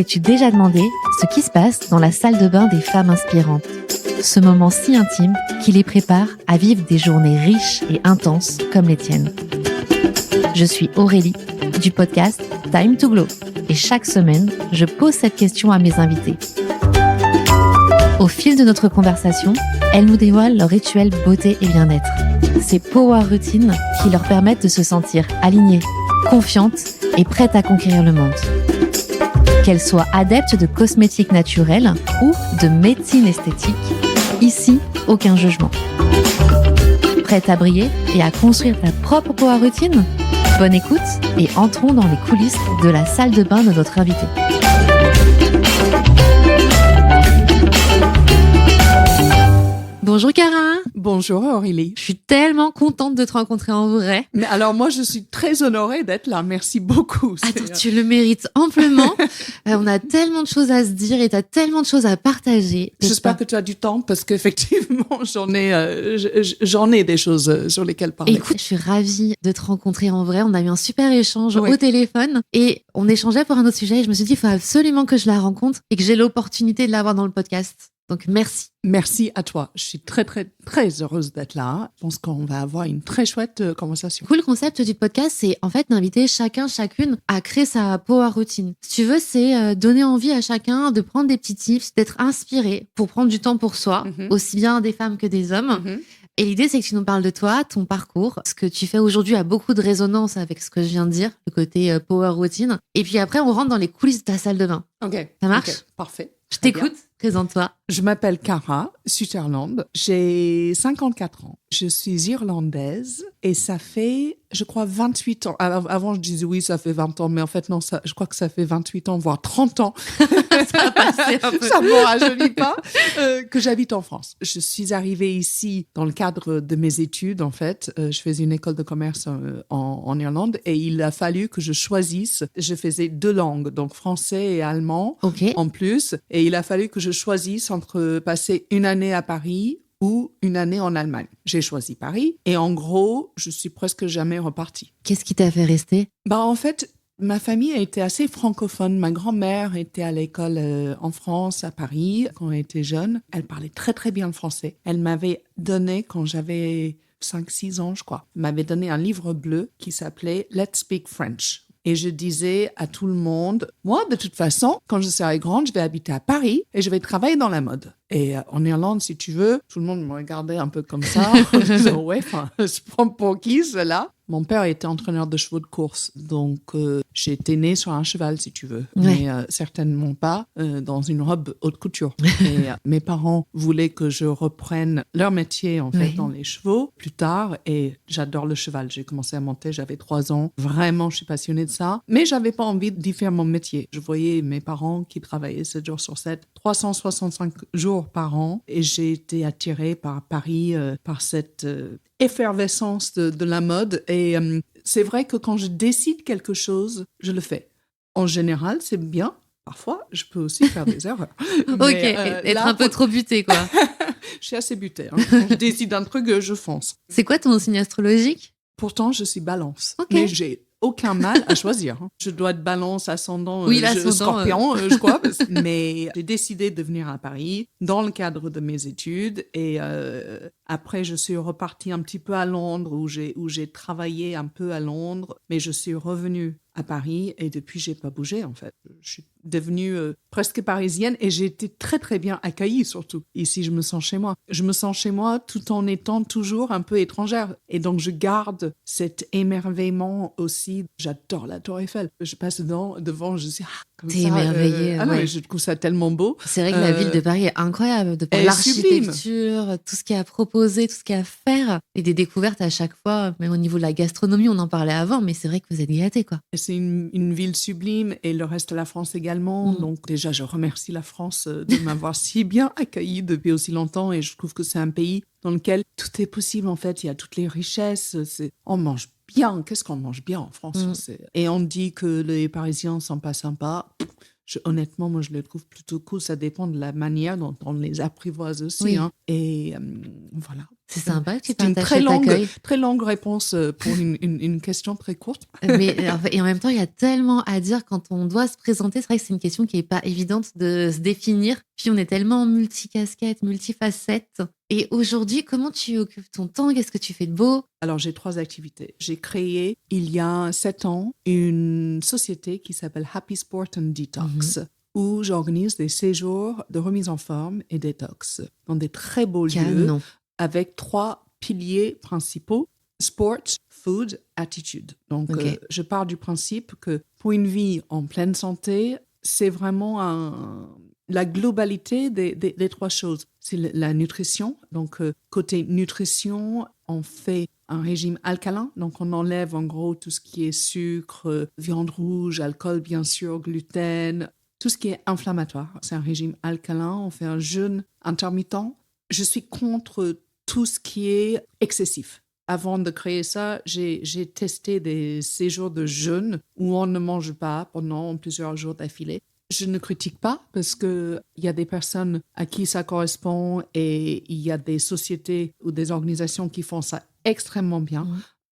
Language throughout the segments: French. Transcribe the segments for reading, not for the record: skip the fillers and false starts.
T'es-tu déjà demandé ce qui se passe dans la salle de bain des femmes inspirantes? Ce moment si intime qui les prépare à vivre des journées riches et intenses comme les tiennes. Je suis Aurélie du podcast Time to Glow et chaque semaine, je pose cette question à mes invités. Au fil de notre conversation, elles nous dévoilent leur rituel beauté et bien-être. Ces power routines qui leur permettent de se sentir alignées, confiantes et prêtes à conquérir le monde. Qu'elles soient adeptes de cosmétiques naturels ou de médecine esthétique, ici, aucun jugement. Prête à briller et à construire ta propre power routine? Bonne écoute et entrons dans les coulisses de la salle de bain de notre invité. Bonjour Cara. Bonjour Aurélie. Je suis tellement contente de te rencontrer en vrai. Mais alors moi je suis très honorée d'être là, merci beaucoup. Attends, tu le mérites amplement. On a tellement de choses à se dire et t'as tellement de choses à partager. J'espère que tu as du temps parce qu'effectivement j'en ai des choses sur lesquelles parler. Écoute, je suis ravie de te rencontrer en vrai. On a eu un super échange au téléphone et on échangeait pour un autre sujet et je me suis dit il faut absolument que je la rencontre et que j'ai l'opportunité de l'avoir dans le podcast. Donc, merci. Merci à toi. Je suis très, très, très heureuse d'être là. Je pense qu'on va avoir une très chouette conversation. Le concept du podcast, c'est en fait d'inviter chacune à créer sa power routine. Si tu veux, c'est donner envie à chacun de prendre des petits tips, d'être inspiré pour prendre du temps pour soi, aussi bien des femmes que des hommes. Et l'idée, c'est que tu nous parles de toi, ton parcours. Ce que tu fais aujourd'hui a beaucoup de résonance avec ce que je viens de dire, le côté power routine. Et puis après, on rentre dans les coulisses de ta salle de bain. Ok. Ça marche? Okay. Parfait. Je t'écoute. Présente-toi. Je m'appelle Cara Sutherland. J'ai 54 ans. Je suis irlandaise et ça fait, je crois, 28 ans. Avant, je disais oui, ça fait 20 ans, mais en fait, non, je crois que ça fait 28 ans, voire 30 ans. Ça a passé un peu. Ça ne me rajeunit pas. Que j'habite en France. Je suis arrivée ici dans le cadre de mes études, en fait. Je faisais une école de commerce en Irlande et il a fallu que je choisisse. Je faisais 2 langues, donc français et allemand en plus. Et il a fallu que je choisisse entre passer une année à Paris ou une année en Allemagne. J'ai choisi Paris et en gros, je suis presque jamais repartie. Qu'est-ce qui t'a fait rester? En fait, ma famille a été assez francophone. Ma grand-mère était à l'école en France, à Paris, quand elle était jeune. Elle parlait très très bien le français. Elle m'avait donné, quand j'avais 5-6 ans, je crois, elle m'avait donné un livre bleu qui s'appelait « Let's Speak French ». Et je disais à tout le monde, moi, de toute façon, quand je serai grande, je vais habiter à Paris et je vais travailler dans la mode. Et en Irlande, si tu veux, tout le monde me regardait un peu comme ça, en disant, ouais, je prends pour qui, cela? Mon père était entraîneur de chevaux de course, donc j'ai été née sur un cheval, si tu veux, mais certainement pas dans une robe haute couture. Et mes parents voulaient que je reprenne leur métier, en fait, dans les chevaux, plus tard, et j'adore le cheval. J'ai commencé à monter, j'avais 3 ans. Vraiment, je suis passionnée de ça, mais j'avais pas envie d'y faire mon métier. Je voyais mes parents qui travaillaient 7 jours sur 7, 365 jours par an, et j'ai été attirée par Paris, par cette effervescence de la mode. Et c'est vrai que quand je décide quelque chose, je le fais. En général, c'est bien. Parfois, je peux aussi faire des erreurs. Être un peu trop butée, quoi. Je suis assez butée. Quand je décide un truc, je fonce. C'est quoi ton signe astrologique? Pourtant, je suis Balance. Mais j'ai aucun mal à choisir. Je dois être Balance, ascendant, Scorpion, je crois. Mais j'ai décidé de venir à Paris dans le cadre de mes études. Et après, je suis repartie un petit peu à Londres, où j'ai travaillé un peu à Londres. Mais je suis revenue à Paris et depuis, j'ai pas bougé, en fait. Je suis devenue presque parisienne et j'ai été très, très bien accueillie, surtout. Ici, je me sens chez moi. Je me sens chez moi tout en étant toujours un peu étrangère. Et donc, je garde cet émerveillement aussi. J'adore la Tour Eiffel. Je passe devant, je dis, comme T'es ça. émerveillée. Non, je trouve ça tellement beau. C'est vrai que la ville de Paris est incroyable, de par l'architecture, tout ce qu'il y a à proposer, tout ce qu'il y a à faire, et des découvertes à chaque fois, même au niveau de la gastronomie, on en parlait avant, mais c'est vrai que vous êtes gâtés, quoi. C'est une ville sublime et le reste de la France également. Donc déjà, je remercie la France de m'avoir si bien accueillie depuis aussi longtemps et je trouve que c'est un pays dans lequel tout est possible, en fait. Il y a toutes les richesses. On mange bien. Qu'est-ce qu'on mange bien en France? Et on dit que les Parisiens sont pas sympas. Honnêtement, moi, je les trouve plutôt cool. Ça dépend de la manière dont on les apprivoise aussi. Et voilà. C'est sympa que tu C'est une partages cet accueil. très longue réponse pour une question très courte. Et en même temps, il y a tellement à dire quand on doit se présenter. C'est vrai que c'est une question qui n'est pas évidente de se définir. Puis on est tellement multicasquette, multifacettes. Et aujourd'hui, comment tu occupes ton temps? Qu'est-ce que tu fais de beau? Alors, j'ai 3 activités. J'ai créé, il y a 7 ans, une société qui s'appelle Happy Sport and Detox, où j'organise des séjours de remise en forme et détox dans des très beaux lieux Canon. avec 3 piliers principaux: sport, food, attitude. Donc, Ok. je pars du principe que pour une vie en pleine santé, c'est vraiment la globalité des 3 choses. C'est la nutrition. Donc, côté nutrition, on fait un régime alcalin. Donc, on enlève en gros tout ce qui est sucre, viande rouge, alcool bien sûr, gluten, tout ce qui est inflammatoire. C'est un régime alcalin. On fait un jeûne intermittent. Je suis contre tout ce qui est excessif. Avant de créer ça, j'ai testé des séjours de jeûne où on ne mange pas pendant plusieurs jours d'affilée. Je ne critique pas parce qu'il y a des personnes à qui ça correspond et il y a des sociétés ou des organisations qui font ça extrêmement bien.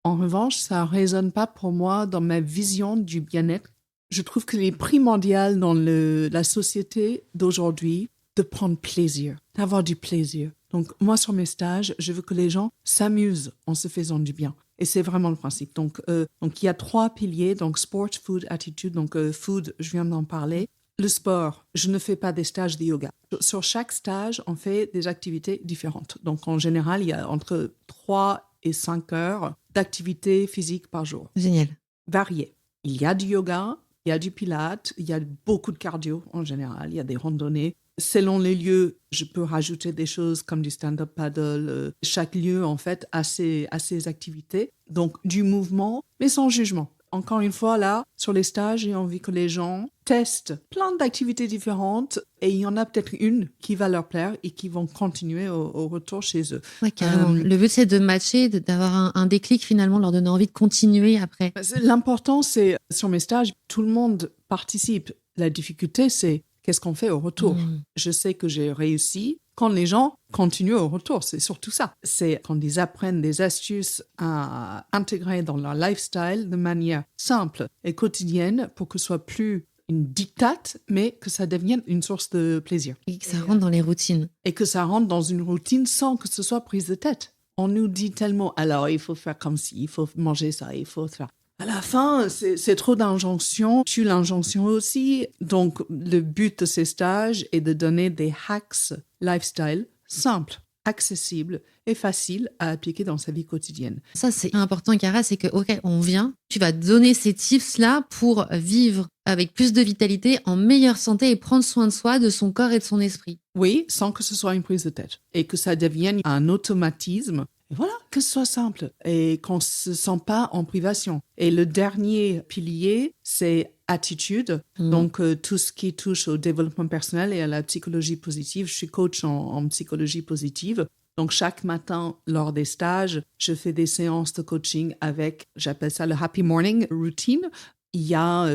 En revanche, ça ne résonne pas pour moi dans ma vision du bien-être. Je trouve qu'il est primordial dans la société d'aujourd'hui de prendre plaisir, d'avoir du plaisir. Donc, moi, sur mes stages, je veux que les gens s'amusent en se faisant du bien. Et c'est vraiment le principe. Donc, il y a 3 piliers, donc sport, food, attitude. Donc, food, je viens d'en parler. Le sport, je ne fais pas des stages de yoga. Sur chaque stage, on fait des activités différentes. Donc, en général, il y a entre 3 et 5 heures d'activité physique par jour. Génial. Variées. Il y a du yoga, il y a du pilates, il y a beaucoup de cardio en général, il y a des randonnées. Selon les lieux, je peux rajouter des choses comme du stand-up paddle. Chaque lieu, en fait, a ses activités. Donc, du mouvement, mais sans jugement. Encore une fois, là, sur les stages, j'ai envie que les gens testent plein d'activités différentes et il y en a peut-être une qui va leur plaire et qui vont continuer au retour chez eux. Ouais, carrément. Le but, c'est de matcher, d'avoir un déclic finalement, leur donner envie de continuer après. L'important, c'est, sur mes stages, tout le monde participe. La difficulté, c'est qu'est-ce qu'on fait au retour? Je sais que j'ai réussi quand les gens continuent au retour. C'est surtout ça. C'est quand ils apprennent des astuces à intégrer dans leur lifestyle de manière simple et quotidienne pour que ce soit plus une dictate, mais que ça devienne une source de plaisir. Et que ça rentre dans les routines. Et que ça rentre dans une routine sans que ce soit prise de tête. On nous dit tellement, alors il faut faire comme ci, il faut manger ça, il faut faire... À la fin, c'est trop d'injonctions. Tu l'injonction aussi. Donc, le but de ces stages est de donner des hacks lifestyle simples, accessibles et faciles à appliquer dans sa vie quotidienne. Ça, c'est important, Cara, c'est que, OK, on vient, tu vas donner ces tips-là pour vivre avec plus de vitalité, en meilleure santé et prendre soin de soi, de son corps et de son esprit. Oui, sans que ce soit une prise de tête. Et que ça devienne un automatisme. Et voilà, que ce soit simple et qu'on ne se sent pas en privation. Et le dernier pilier, c'est attitude. Donc, tout ce qui touche au développement personnel et à la psychologie positive. Je suis coach en psychologie positive. Donc, chaque matin, lors des stages, je fais des séances de coaching avec, j'appelle ça le Happy Morning Routine. Il y a...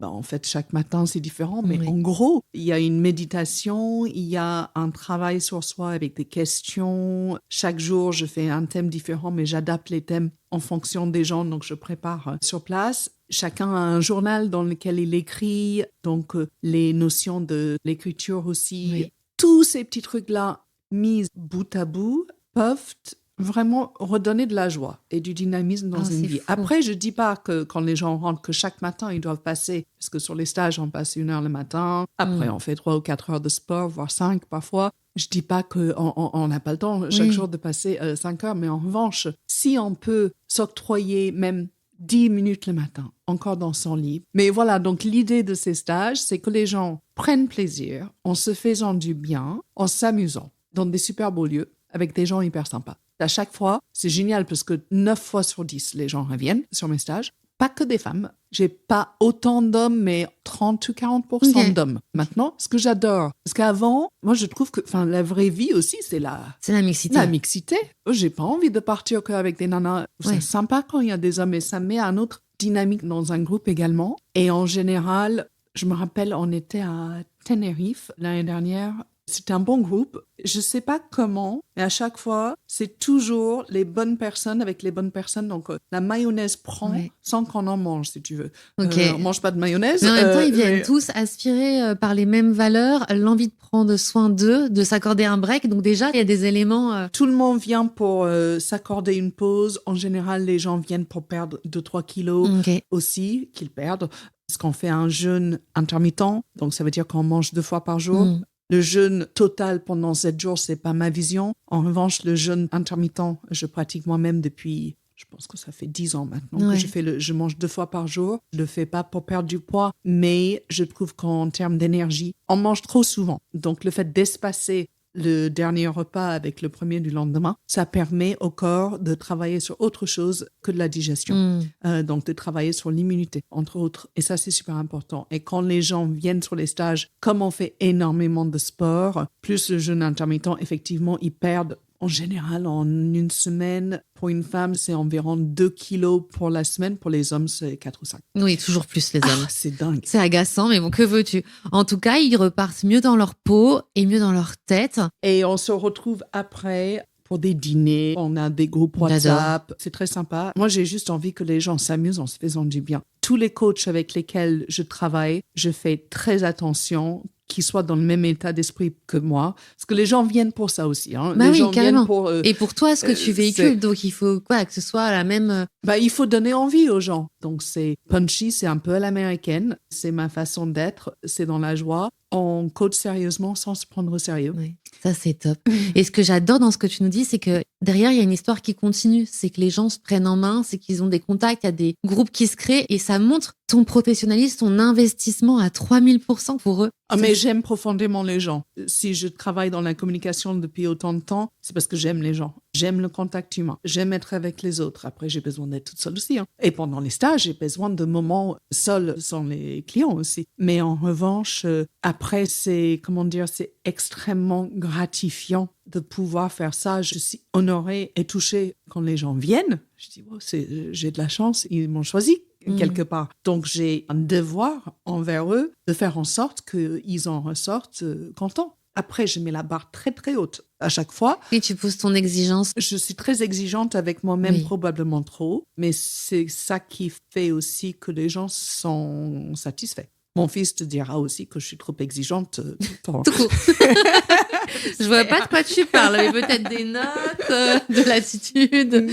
en fait, chaque matin, c'est différent, mais en gros, il y a une méditation, il y a un travail sur soi avec des questions. Chaque jour, je fais un thème différent, mais j'adapte les thèmes en fonction des gens, donc je prépare sur place. Chacun a un journal dans lequel il écrit, donc les notions de l'écriture aussi. Oui. Tous ces petits trucs-là, mis bout à bout, peuvent vraiment redonner de la joie et du dynamisme dans une vie. Fou. Après, je dis pas que quand les gens rentrent, que chaque matin, ils doivent passer, parce que sur les stages, on passe 1 heure le matin. Après, on fait 3 ou 4 heures de sport, voire 5 parfois. Je dis pas qu'on n'a pas le temps chaque jour de passer 5 heures, mais en revanche, si on peut s'octroyer même 10 minutes le matin, encore dans son lit. Mais voilà, donc l'idée de ces stages, c'est que les gens prennent plaisir en se faisant du bien, en s'amusant dans des super beaux lieux avec des gens hyper sympas. À chaque fois, c'est génial parce que 9 fois sur 10, les gens reviennent sur mes stages. Pas que des femmes. J'ai pas autant d'hommes, mais 30 ou 40% d'hommes. Maintenant, ce que j'adore. Parce qu'avant, moi, je trouve que la vraie vie aussi, c'est la mixité. La mixité. J'ai pas envie de partir qu'avec des nanas. C'est sympa quand il y a des hommes, et ça met un autre dynamique dans un groupe également. Et en général, je me rappelle, on était à Tenerife l'année dernière. C'est un bon groupe. Je sais pas comment, mais à chaque fois, c'est toujours les bonnes personnes avec les bonnes personnes. Donc, la mayonnaise prend sans qu'on en mange, si tu veux. Okay. On mange pas de mayonnaise. Mais en même temps, ils viennent tous aspirer par les mêmes valeurs, l'envie de prendre soin d'eux, de s'accorder un break. Donc déjà, il y a des éléments... Tout le monde vient pour s'accorder une pause. En général, les gens viennent pour perdre 2-3 kilos aussi, qu'ils perdent. Parce qu'on fait un jeûne intermittent. Donc, ça veut dire qu'on mange 2 fois par jour. Le jeûne total pendant 7 jours, c'est pas ma vision. En revanche, le jeûne intermittent, je pratique moi-même depuis, je pense que ça fait 10 ans maintenant que je mange 2 fois par jour. Je le fais pas pour perdre du poids, mais je trouve qu'en termes d'énergie, on mange trop souvent. Donc, le fait d'espacer le dernier repas avec le premier du lendemain, ça permet au corps de travailler sur autre chose que de la digestion. Donc, de travailler sur l'immunité, entre autres. Et ça, c'est super important. Et quand les gens viennent sur les stages, comme on fait énormément de sport, plus le jeûne intermittent, effectivement, ils perdent en général, en une semaine, pour une femme, c'est environ 2 kilos pour la semaine. Pour les hommes, c'est 4 ou 5. Oui, toujours plus les hommes. C'est dingue. C'est agaçant, mais bon, que veux-tu? En tout cas, ils repartent mieux dans leur peau et mieux dans leur tête. Et on se retrouve après pour des dîners. On a des groupes WhatsApp. C'est très sympa. Moi, j'ai juste envie que les gens s'amusent en se faisant du bien. Tous les coachs avec lesquels je travaille, je fais très attention qu'ils soient dans le même état d'esprit que moi. Parce que les gens viennent pour ça aussi. Hein. Bah les oui, gens carrément. Viennent pour, et pour toi, ce que tu véhicules, donc il faut que ce soit la même... il faut donner envie aux gens. Donc c'est punchy, c'est un peu à l'américaine. C'est ma façon d'être, c'est dans la joie. On coach sérieusement sans se prendre au sérieux. Oui, ça c'est top. Et ce que j'adore dans ce que tu nous dis, c'est que derrière, il y a une histoire qui continue. C'est que les gens se prennent en main, c'est qu'ils ont des contacts, il y a des groupes qui se créent et ça montre ton professionnalisme, ton investissement à 3000% pour eux. Mais j'aime profondément les gens. Si je travaille dans la communication depuis autant de temps, c'est parce que j'aime les gens. J'aime le contact humain. J'aime être avec les autres. Après, j'ai besoin d'être toute seule aussi. Et pendant les stages, j'ai besoin de moments seuls sans les clients aussi. Mais en revanche, après, c'est extrêmement gratifiant de pouvoir faire ça. Je suis honorée et touchée quand les gens viennent. Je dis, j'ai de la chance, ils m'ont choisi quelque part. Donc, j'ai un devoir envers eux de faire en sorte qu'ils en ressortent contents. Après, je mets la barre très, très haute à chaque fois. Et tu pousses ton exigence. Je suis très exigeante avec moi-même, probablement trop. Mais c'est ça qui fait aussi que les gens sont satisfaits. Mon fils te dira aussi que je suis trop exigeante tout le temps. Tout court. Je vois pas de quoi tu parles, mais peut-être des notes, de l'attitude.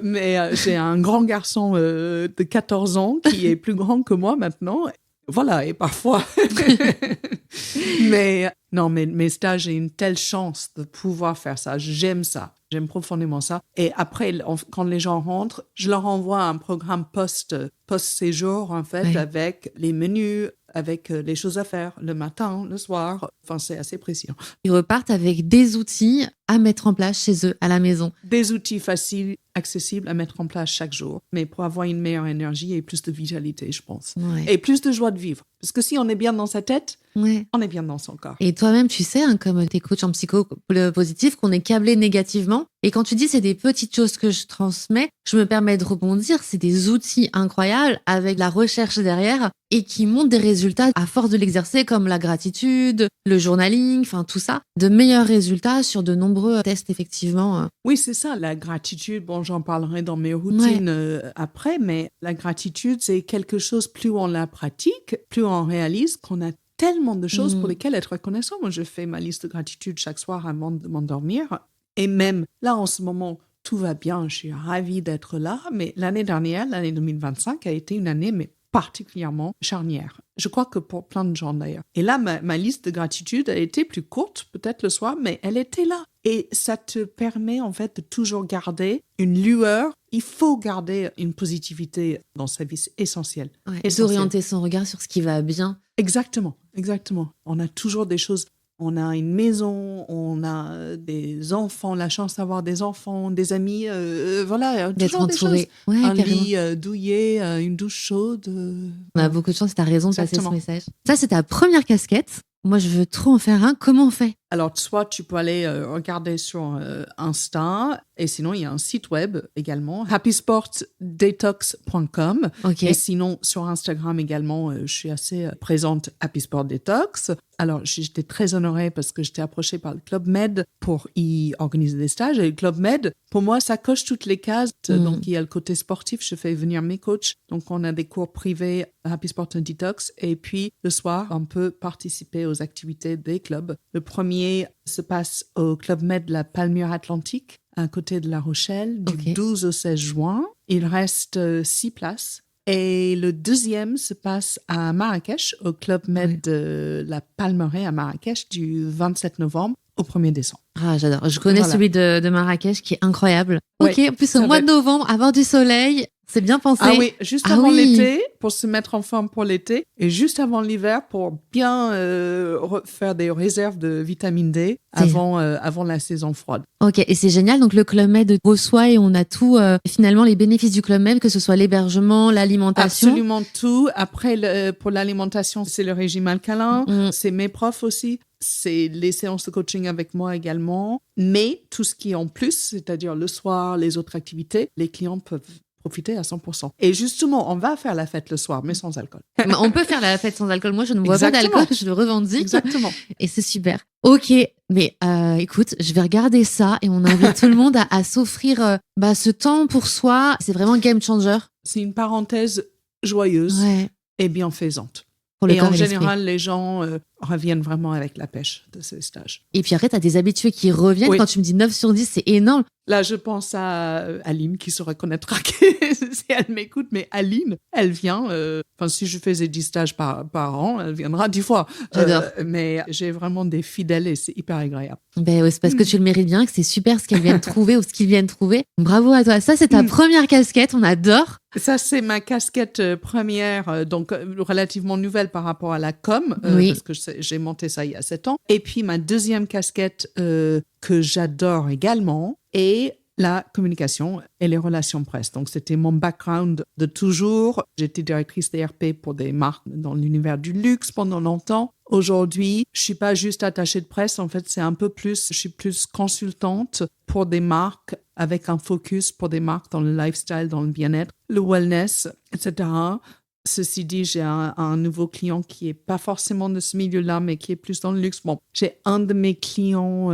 Mais j'ai un grand garçon de 14 ans qui est plus grand que moi maintenant. Voilà, et parfois... mais mes stages, j'ai une telle chance de pouvoir faire ça. J'aime ça. J'aime profondément ça. Et après, quand les gens rentrent, je leur envoie un programme post-séjour, en fait, avec les menus, avec les choses à faire le matin, le soir. Enfin, c'est assez précis. Ils repartent avec des outils à mettre en place chez eux, à la maison. Des outils faciles, accessibles à mettre en place chaque jour, mais pour avoir une meilleure énergie et plus de vitalité, je pense. Et plus de joie de vivre. Parce que si on est bien dans sa tête, on est bien dans son corps. Et toi-même, tu sais, comme tu es coach en psycho positif, qu'on est câblé négativement. Et quand tu dis c'est des petites choses que je transmets, je me permets de rebondir. C'est des outils incroyables avec la recherche derrière et qui montrent des résultats à force de l'exercer, comme la gratitude, le journaling, enfin tout ça. De meilleurs résultats sur de nombreux tests, effectivement. Oui, c'est ça, la gratitude. Bon, j'en parlerai dans mes routines après, mais la gratitude, c'est quelque chose, plus on la pratique, plus on réalise qu'on a tellement de choses pour lesquelles être reconnaissant. Moi, je fais ma liste de gratitude chaque soir avant de m'endormir. Et même là, en ce moment, tout va bien. Je suis ravie d'être là. Mais l'année dernière, l'année 2025, a été une année particulièrement charnière. Je crois que pour plein de gens d'ailleurs. Et là, ma liste de gratitude a été plus courte, peut-être le soir, mais elle était là. Et ça te permet en fait de toujours garder une lueur. Il faut garder une positivité dans sa vie, c'est essentiel. Et d'orienter son regard sur ce qui va bien. Exactement. On a toujours des choses. On a une maison, on a des enfants, la chance d'avoir des enfants, des amis, voilà, d'être entouré. Un lit douillet, une douche chaude. On a beaucoup de chance, tu as raison de passer ce message. Ça, c'est ta première casquette. Moi, je veux trop en faire un. Comment on fait ? Alors, soit tu peux aller regarder sur Insta, et sinon, il y a un site web également, happysportdetox.com. Ok. Et sinon, sur Instagram également, je suis assez présente, Happy Sport Detox. Alors, j'étais très honorée parce que j'étais approchée par le Club Med pour y organiser des stages. Et le Club Med, pour moi, ça coche toutes les cases. Donc, il y a le côté sportif, je fais venir mes coachs. Donc, on a des cours privés Happy Sport Detox. Et puis, le soir, on peut participer aux activités des clubs. Le premier se passe au Club Med de la Palmyre Atlantique, à côté de La Rochelle, du 12 au 16 juin. Il reste 6 places. Et le deuxième se passe à Marrakech, au Club Med de la Palmeraie à Marrakech, du 27 novembre au 1er décembre. Ah, j'adore. Je connais celui de Marrakech qui est incroyable. Ok, Ouais, en plus, au mois de novembre, avoir du soleil, c'est bien pensé. Ah oui, juste avant l'été, pour se mettre en forme pour l'été, et juste avant l'hiver, pour bien faire des réserves de vitamine D avant la saison froide. Ok, et c'est génial. Donc, le Club Med reçoit et on a tout, finalement, les bénéfices du Club Med, que ce soit l'hébergement, l'alimentation. Absolument tout. Après, pour l'alimentation, c'est le régime alcalin, c'est mes profs aussi. C'est les séances de coaching avec moi également. Mais tout ce qui est en plus, c'est-à-dire le soir, les autres activités, les clients peuvent profiter à 100%. Et justement, on va faire la fête le soir, mais sans alcool. On peut faire la fête sans alcool. Moi, je ne bois pas d'alcool, je le revendique. Exactement. Et c'est super. Ok, mais écoute, je vais regarder ça et on invite tout le monde à s'offrir ce temps pour soi. C'est vraiment game changer. C'est une parenthèse joyeuse et bienfaisante. Et en général, les gens reviennent vraiment avec la pêche de ce stage. Et puis après, tu as des habitués qui reviennent. Oui. Quand tu me dis 9 sur 10, c'est énorme. Là, je pense à Aline qui se reconnaîtra si elle m'écoute. Mais Aline, elle vient. Si je faisais 10 stages par an, elle viendra 10 fois. J'adore. Mais j'ai vraiment des fidèles et c'est hyper agréable. Ben ouais, c'est parce que tu le mérites bien, que c'est super ce qu'elle vient de trouver ou ce qu'ils viennent trouver. Bravo à toi. Ça, c'est ta première casquette. On adore. Ça, c'est ma casquette première, donc relativement nouvelle par rapport à la com, parce que j'ai monté ça il y a 7 ans. Et puis, ma deuxième casquette que j'adore également est la communication et les relations presse. Donc, c'était mon background de toujours. J'étais directrice DRP pour des marques dans l'univers du luxe pendant longtemps. Aujourd'hui, je suis pas juste attachée de presse. En fait, c'est un peu plus, je suis plus consultante pour des marques avec un focus pour des marques dans le lifestyle, dans le bien-être, le wellness, etc. Ceci dit, j'ai un nouveau client qui est pas forcément de ce milieu-là, mais qui est plus dans le luxe. Bon, j'ai un de mes clients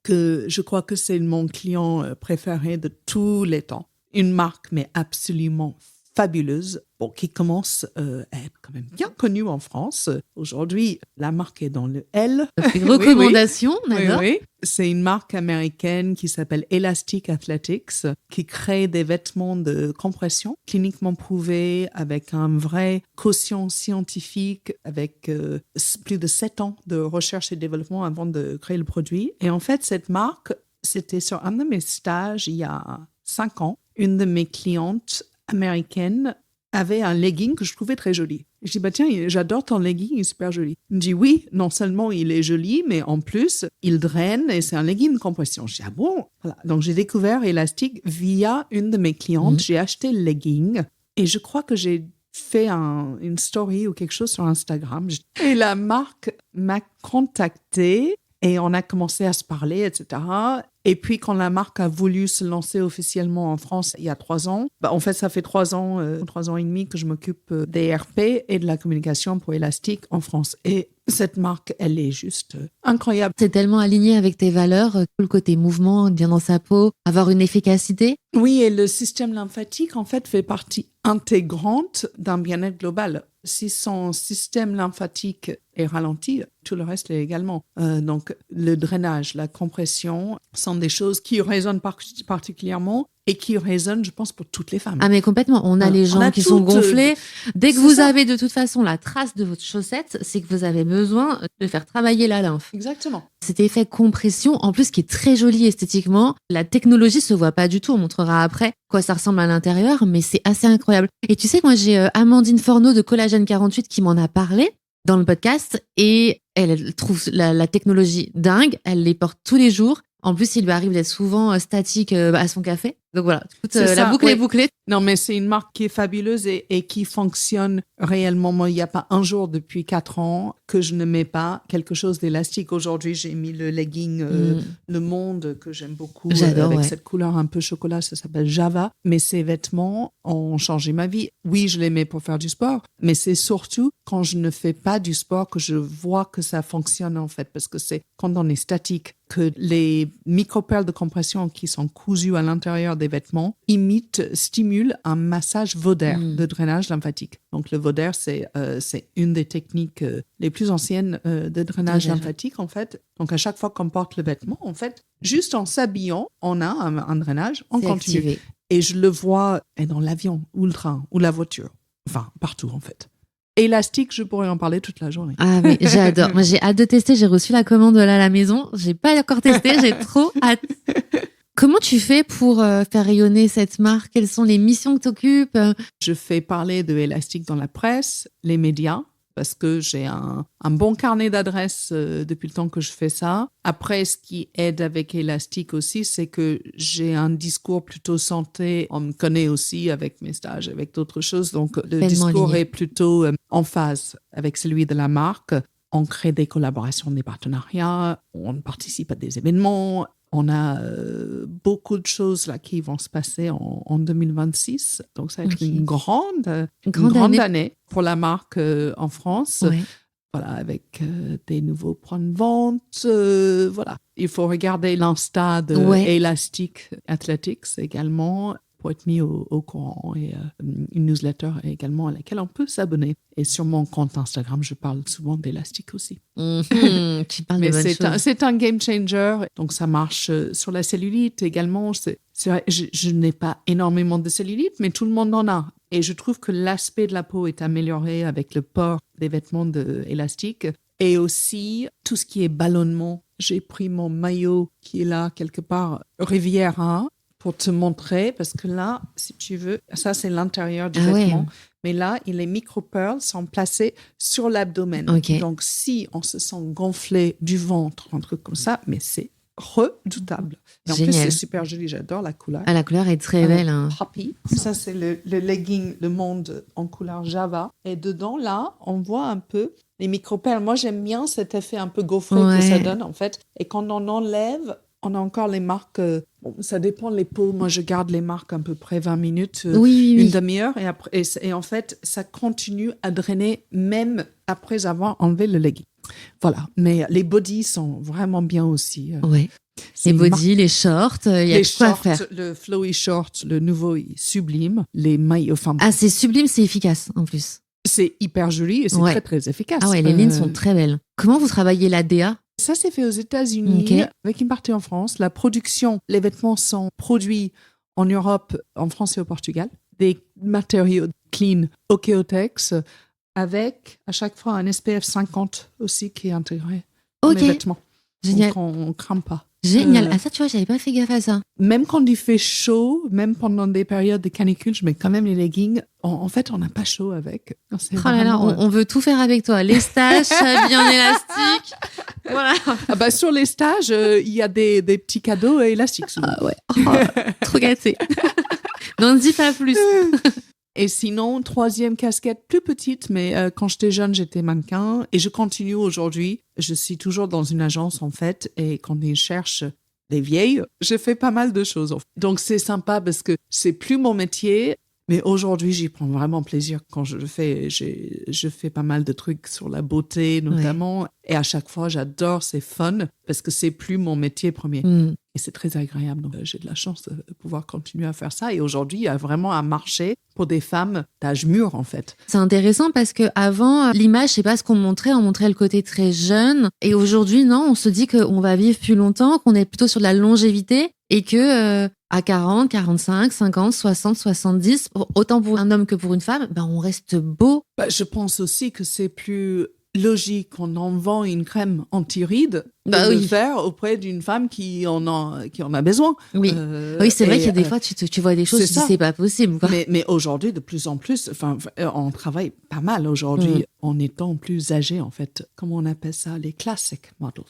que je crois que c'est mon client préféré de tous les temps. Une marque, mais absolument fabuleuse, qui commence à être quand même bien connue en France. Aujourd'hui, la marque est dans le L. Une recommandation, d'accord. Oui. C'est une marque américaine qui s'appelle Elastic Athletics, qui crée des vêtements de compression cliniquement prouvés avec un vrai quotient scientifique, avec plus de 7 ans de recherche et développement avant de créer le produit. Et en fait, cette marque, c'était sur un de mes stages il y a 5 ans. Une de mes clientes américaine avait un legging que je trouvais très joli. Je dis, tiens, j'adore ton legging, il est super joli. Il me dit, oui, non seulement il est joli, mais en plus, il draine et c'est un legging de compression. Je dis, ah bon? Voilà. Donc, j'ai découvert Elastic via une de mes clientes. J'ai acheté le legging et je crois que j'ai fait une story ou quelque chose sur Instagram. Et la marque m'a contactée et on a commencé à se parler, etc. Et puis, quand la marque a voulu se lancer officiellement en France il y a 3 ans, en fait, ça fait 3 ans et demi que je m'occupe des RP et de la communication pour Elastic en France. Et cette marque, elle est juste incroyable. C'est tellement aligné avec tes valeurs, tout le côté mouvement, bien dans sa peau, avoir une efficacité. Oui, et le système lymphatique, en fait, fait partie intégrante d'un bien-être global. Si son système lymphatique est ralenti, tout le reste l'est également. Donc, le drainage, la compression sont des choses qui résonnent particulièrement et qui résonnent, je pense, pour toutes les femmes. Ah, mais complètement. On a les gens qui sont gonflés. Dès que vous avez de toute façon la trace de votre chaussette, c'est que vous avez besoin de faire travailler la lymphe. Exactement. Cet effet compression, en plus, qui est très joli esthétiquement. La technologie se voit pas du tout. On montrera après quoi ça ressemble à l'intérieur, mais c'est assez incroyable. Et tu sais, moi, j'ai Amandine Forneau de Collagène 48 qui m'en a parlé dans le podcast et elle trouve la technologie dingue. Elle les porte tous les jours. En plus, il lui arrive d'être souvent statique à son café. Donc voilà, écoute, la boucle est bouclée. Non, mais c'est une marque qui est fabuleuse et qui fonctionne réellement. Moi, il n'y a pas un jour depuis 4 ans que je ne mets pas quelque chose d'élastique. Aujourd'hui, j'ai mis le legging Le Monde que j'aime beaucoup. J'adore, avec cette couleur un peu chocolat, ça s'appelle Java. Mais ces vêtements ont changé ma vie. Oui, je les mets pour faire du sport, mais c'est surtout quand je ne fais pas du sport que je vois que ça fonctionne en fait. Parce que c'est quand on est statique que les micro-perles de compression qui sont cousues à l'intérieur des vêtements stimulent un massage Voder de drainage lymphatique. Donc le Voder, c'est une des techniques les plus anciennes de drainage lymphatique en fait. Donc à chaque fois qu'on porte le vêtement, en fait, juste en s'habillant, on a un drainage, on continue. Activé. Et je le vois dans l'avion ou le train ou la voiture, enfin partout en fait. Élastique, je pourrais en parler toute la journée. Ah mais j'adore. Moi j'ai hâte de tester. J'ai reçu la commande là à la maison. J'ai pas encore testé. J'ai trop hâte. Comment tu fais pour faire rayonner cette marque? Quelles sont les missions que tu occupes? Je fais parler de Élastique dans la presse, les médias, parce que j'ai un bon carnet d'adresses depuis le temps que je fais ça. Après, ce qui aide avec Élastique aussi, c'est que j'ai un discours plutôt santé. On me connaît aussi avec mes stages, avec d'autres choses. Donc, le discours est plutôt en phase avec celui de la marque. On crée des collaborations, des partenariats, on participe à des événements. On a beaucoup de choses là qui vont se passer en 2026. Donc, ça va être une grande année pour la marque en France. Ouais. Voilà, avec des nouveaux points de vente. Voilà. Il faut regarder l'Insta de Elastic Athletics également pour être mis au courant et une newsletter également à laquelle on peut s'abonner. Et sur mon compte Instagram, je parle souvent d'Elastic aussi. Tu parles de bonnes choses. C'est un game changer. Donc, ça marche sur la cellulite également. C'est vrai, je n'ai pas énormément de cellulite, mais tout le monde en a. Et je trouve que l'aspect de la peau est amélioré avec le port des vêtements d'Elastic. Et aussi, tout ce qui est ballonnement. J'ai pris mon maillot qui est là, quelque part, Riviera, pour te montrer, parce que là, si tu veux, ça c'est l'intérieur du vêtement, ouais. Mais là, les micro-pearls sont placés sur l'abdomen. Okay. Donc, si on se sent gonflé du ventre, un truc comme ça, mais c'est redoutable. Et en plus, c'est super joli, j'adore la couleur. Ah, la couleur est très belle. Hein. Happy. Ça, c'est le legging Le Monde en couleur Java. Et dedans, là, on voit un peu les micro-pearls. Moi, j'aime bien cet effet un peu gaufré que ça donne, en fait. Et quand on enlève, on a encore les marques, ça dépend les peaux. Moi, je garde les marques à peu près 20 minutes, une demi-heure. Et, après, et en fait, ça continue à drainer même après avoir enlevé le legging. Voilà. Mais les bodys sont vraiment bien aussi. Oui. Les bodys, les shorts, il y a de quoi faire. Le flowy short, le nouveau, est sublime. Les maillots. Enfin, c'est sublime, c'est efficace en plus. C'est hyper joli et c'est très, très efficace. Ah ouais, les lignes sont très belles. Comment vous travaillez la DA ? Ça, c'est fait aux États-Unis, avec une partie en France. La production, les vêtements sont produits en Europe, en France et au Portugal. Des matériaux clean, Okeotex, avec à chaque fois un SPF 50 aussi qui est intégré dans les vêtements. Génial. Donc, on ne crame pas. Génial. Ah, ça, tu vois, j'avais pas fait gaffe à ça. Même quand il fait chaud, même pendant des périodes de canicule, je mets quand même les leggings. En fait, on n'a pas chaud avec. On veut tout faire avec toi. Les stages, bien élastiques. Voilà. Ah bah, sur les stages, il y a des petits cadeaux élastiques. Ah ouais. Trop gâté. N'en dis pas plus. Et sinon, troisième casquette, plus petite, mais quand j'étais jeune, j'étais mannequin et je continue aujourd'hui. Je suis toujours dans une agence, en fait, et quand ils cherchent des vieilles, je fais pas mal de choses. Donc, c'est sympa parce que c'est plus mon métier, mais aujourd'hui, j'y prends vraiment plaisir quand je le fais. Je fais pas mal de trucs sur la beauté, notamment, et à chaque fois, j'adore, c'est fun parce que c'est plus mon métier premier. Et c'est très agréable. Donc, j'ai de la chance de pouvoir continuer à faire ça. Et aujourd'hui, il y a vraiment un marché pour des femmes d'âge mûr, en fait. C'est intéressant parce qu'avant, l'image, c'est pas ce qu'on montrait. On montrait le côté très jeune. Et aujourd'hui, non, on se dit qu'on va vivre plus longtemps, qu'on est plutôt sur de la longévité et que à 40, 45, 50, 60, 70, autant pour un homme que pour une femme, on reste beau. Je pense aussi que c'est plus logique qu'on en vend une crème anti-rides de le faire auprès d'une femme qui en a besoin. Oui, c'est vrai qu'il y a des fois, tu vois des choses, tu dis c'est pas possible. Quoi. Mais aujourd'hui, de plus en plus, on travaille pas mal aujourd'hui en étant plus âgé, en fait. Comment on appelle ça? Les classic models.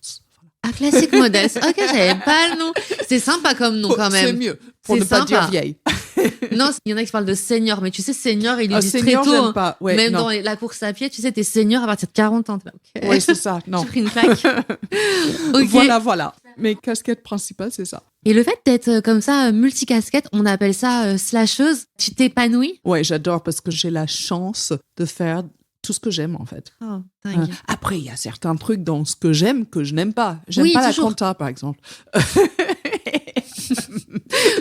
Ah, classique modeste. Ok, j'avais pas le nom. C'est sympa comme nom quand même. C'est mieux, pour ne pas dire vieille. Non, il y en a qui parlent de senior, mais tu sais, senior, il est dit très senior, tôt. j'aime pas. Ouais, même non. dans la course à pied, tu sais, t'es senior à partir de 40 ans. Okay. Oui, c'est ça. Non. J'ai pris une claque. Okay. Voilà. Mes casquettes principales, c'est ça. Et le fait d'être comme ça, multicasquette, on appelle ça slasheuse. Tu t'épanouis? Ouais, j'adore parce que j'ai la chance de faire tout ce que j'aime, en fait. Oh, dingue. Après, il y a certains trucs dans ce que j'aime que je n'aime pas. J'aime Oui, pas toujours. la compta, par exemple.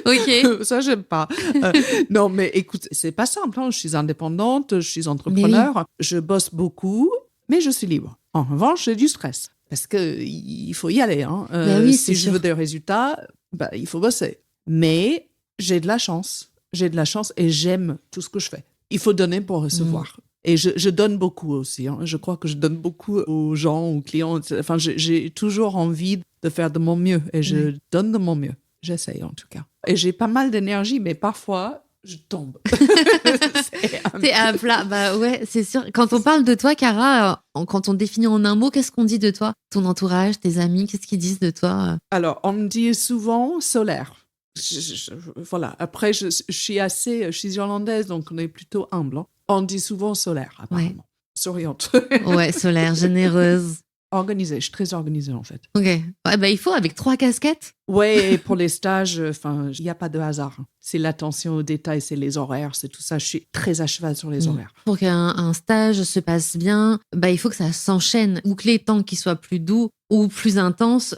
Ok. Ça, j'aime pas. Non, mais écoute, c'est pas simple. Je suis indépendante, je suis entrepreneur, oui. Je bosse beaucoup, mais je suis libre. En revanche, j'ai du stress parce que il faut y aller. Oui, si je veux des résultats, il faut bosser. Mais j'ai de la chance. J'ai de la chance et j'aime tout ce que je fais. Il faut donner pour recevoir. Et je donne beaucoup aussi. Je crois que je donne beaucoup aux gens, aux clients. Enfin, j'ai toujours envie de faire de mon mieux et je donne de mon mieux. J'essaye en tout cas. Et j'ai pas mal d'énergie, mais parfois, je tombe. T'es à plat. Bah ouais, c'est sûr. Quand on parle de toi, Cara, quand on définit en un mot, qu'est-ce qu'on dit de toi? Ton entourage, tes amis, qu'est-ce qu'ils disent de toi? Alors, on me dit souvent solaire. Voilà. Après, je suis irlandaise, donc on est plutôt humble. On dit souvent solaire, apparemment. Ouais. Souriante. Ouais, solaire, généreuse. Organisée, je suis très organisée en fait. Ok. Ouais, il faut avec 3 casquettes. Ouais, et pour les stages, il n'y a pas de hasard. C'est l'attention aux détails, c'est les horaires, c'est tout ça. Je suis très à cheval sur les horaires. Pour qu'un stage se passe bien, il faut que ça s'enchaîne ou que les temps qui soient plus doux ou plus intenses,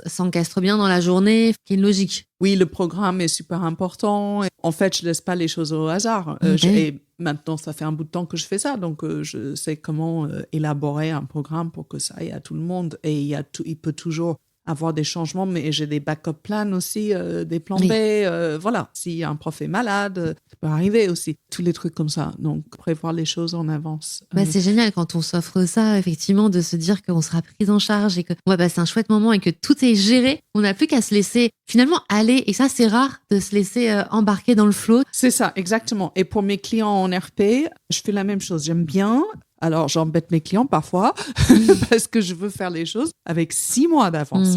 s'encastre bien dans la journée, qui est une logique. Oui, le programme est super important. En fait, je laisse pas les choses au hasard. Et maintenant, ça fait un bout de temps que je fais ça, donc je sais comment élaborer un programme pour que ça aille à tout le monde. Et il peut toujours avoir des changements, mais j'ai des backup plans aussi, des plans B. Voilà, si un prof est malade, ça peut arriver aussi. Tous les trucs comme ça. Donc, prévoir les choses en avance. C'est génial quand on s'offre ça, effectivement, de se dire qu'on sera prise en charge et qu'on va passer un chouette moment et que tout est géré. On n'a plus qu'à se laisser finalement aller. Et ça, c'est rare de se laisser embarquer dans le flot. C'est ça, exactement. Et pour mes clients en RP, je fais la même chose. J'aime bien. Alors, j'embête mes clients parfois parce que je veux faire les choses avec 6 mois d'avance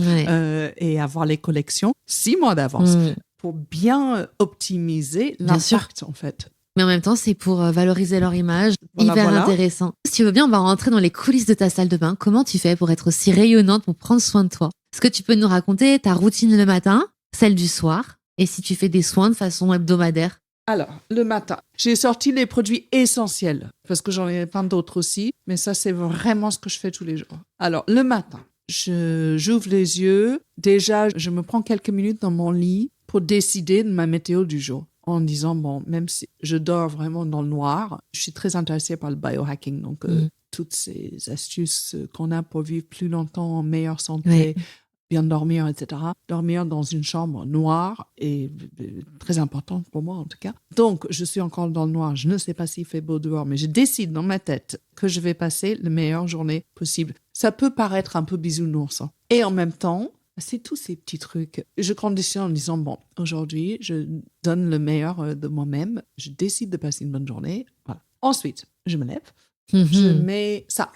et avoir les collections 6 mois d'avance pour bien optimiser l'impact, en fait. Mais en même temps, c'est pour valoriser leur image. Hyper intéressant. Si tu veux bien, on va rentrer dans les coulisses de ta salle de bain. Comment tu fais pour être aussi rayonnante, pour prendre soin de toi? Est-ce que tu peux nous raconter ta routine le matin, celle du soir, et si tu fais des soins de façon hebdomadaire? Alors, le matin, j'ai sorti les produits essentiels, parce que j'en ai plein d'autres aussi, mais ça, c'est vraiment ce que je fais tous les jours. Alors, le matin, j'ouvre les yeux. Déjà, je me prends quelques minutes dans mon lit pour décider de ma météo du jour, en disant, même si je dors vraiment dans le noir, je suis très intéressée par le biohacking, donc toutes ces astuces qu'on a pour vivre plus longtemps en meilleure santé, bien dormir, etc. Dormir dans une chambre noire est très important pour moi, en tout cas. Donc, je suis encore dans le noir. Je ne sais pas s'il fait beau dehors, mais je décide dans ma tête que je vais passer la meilleure journée possible. Ça peut paraître un peu bisounours. Et en même temps, c'est tous ces petits trucs. Je conditionne en disant, aujourd'hui, je donne le meilleur de moi-même. Je décide de passer une bonne journée. Voilà. Ensuite, je me lève. Je mets ça.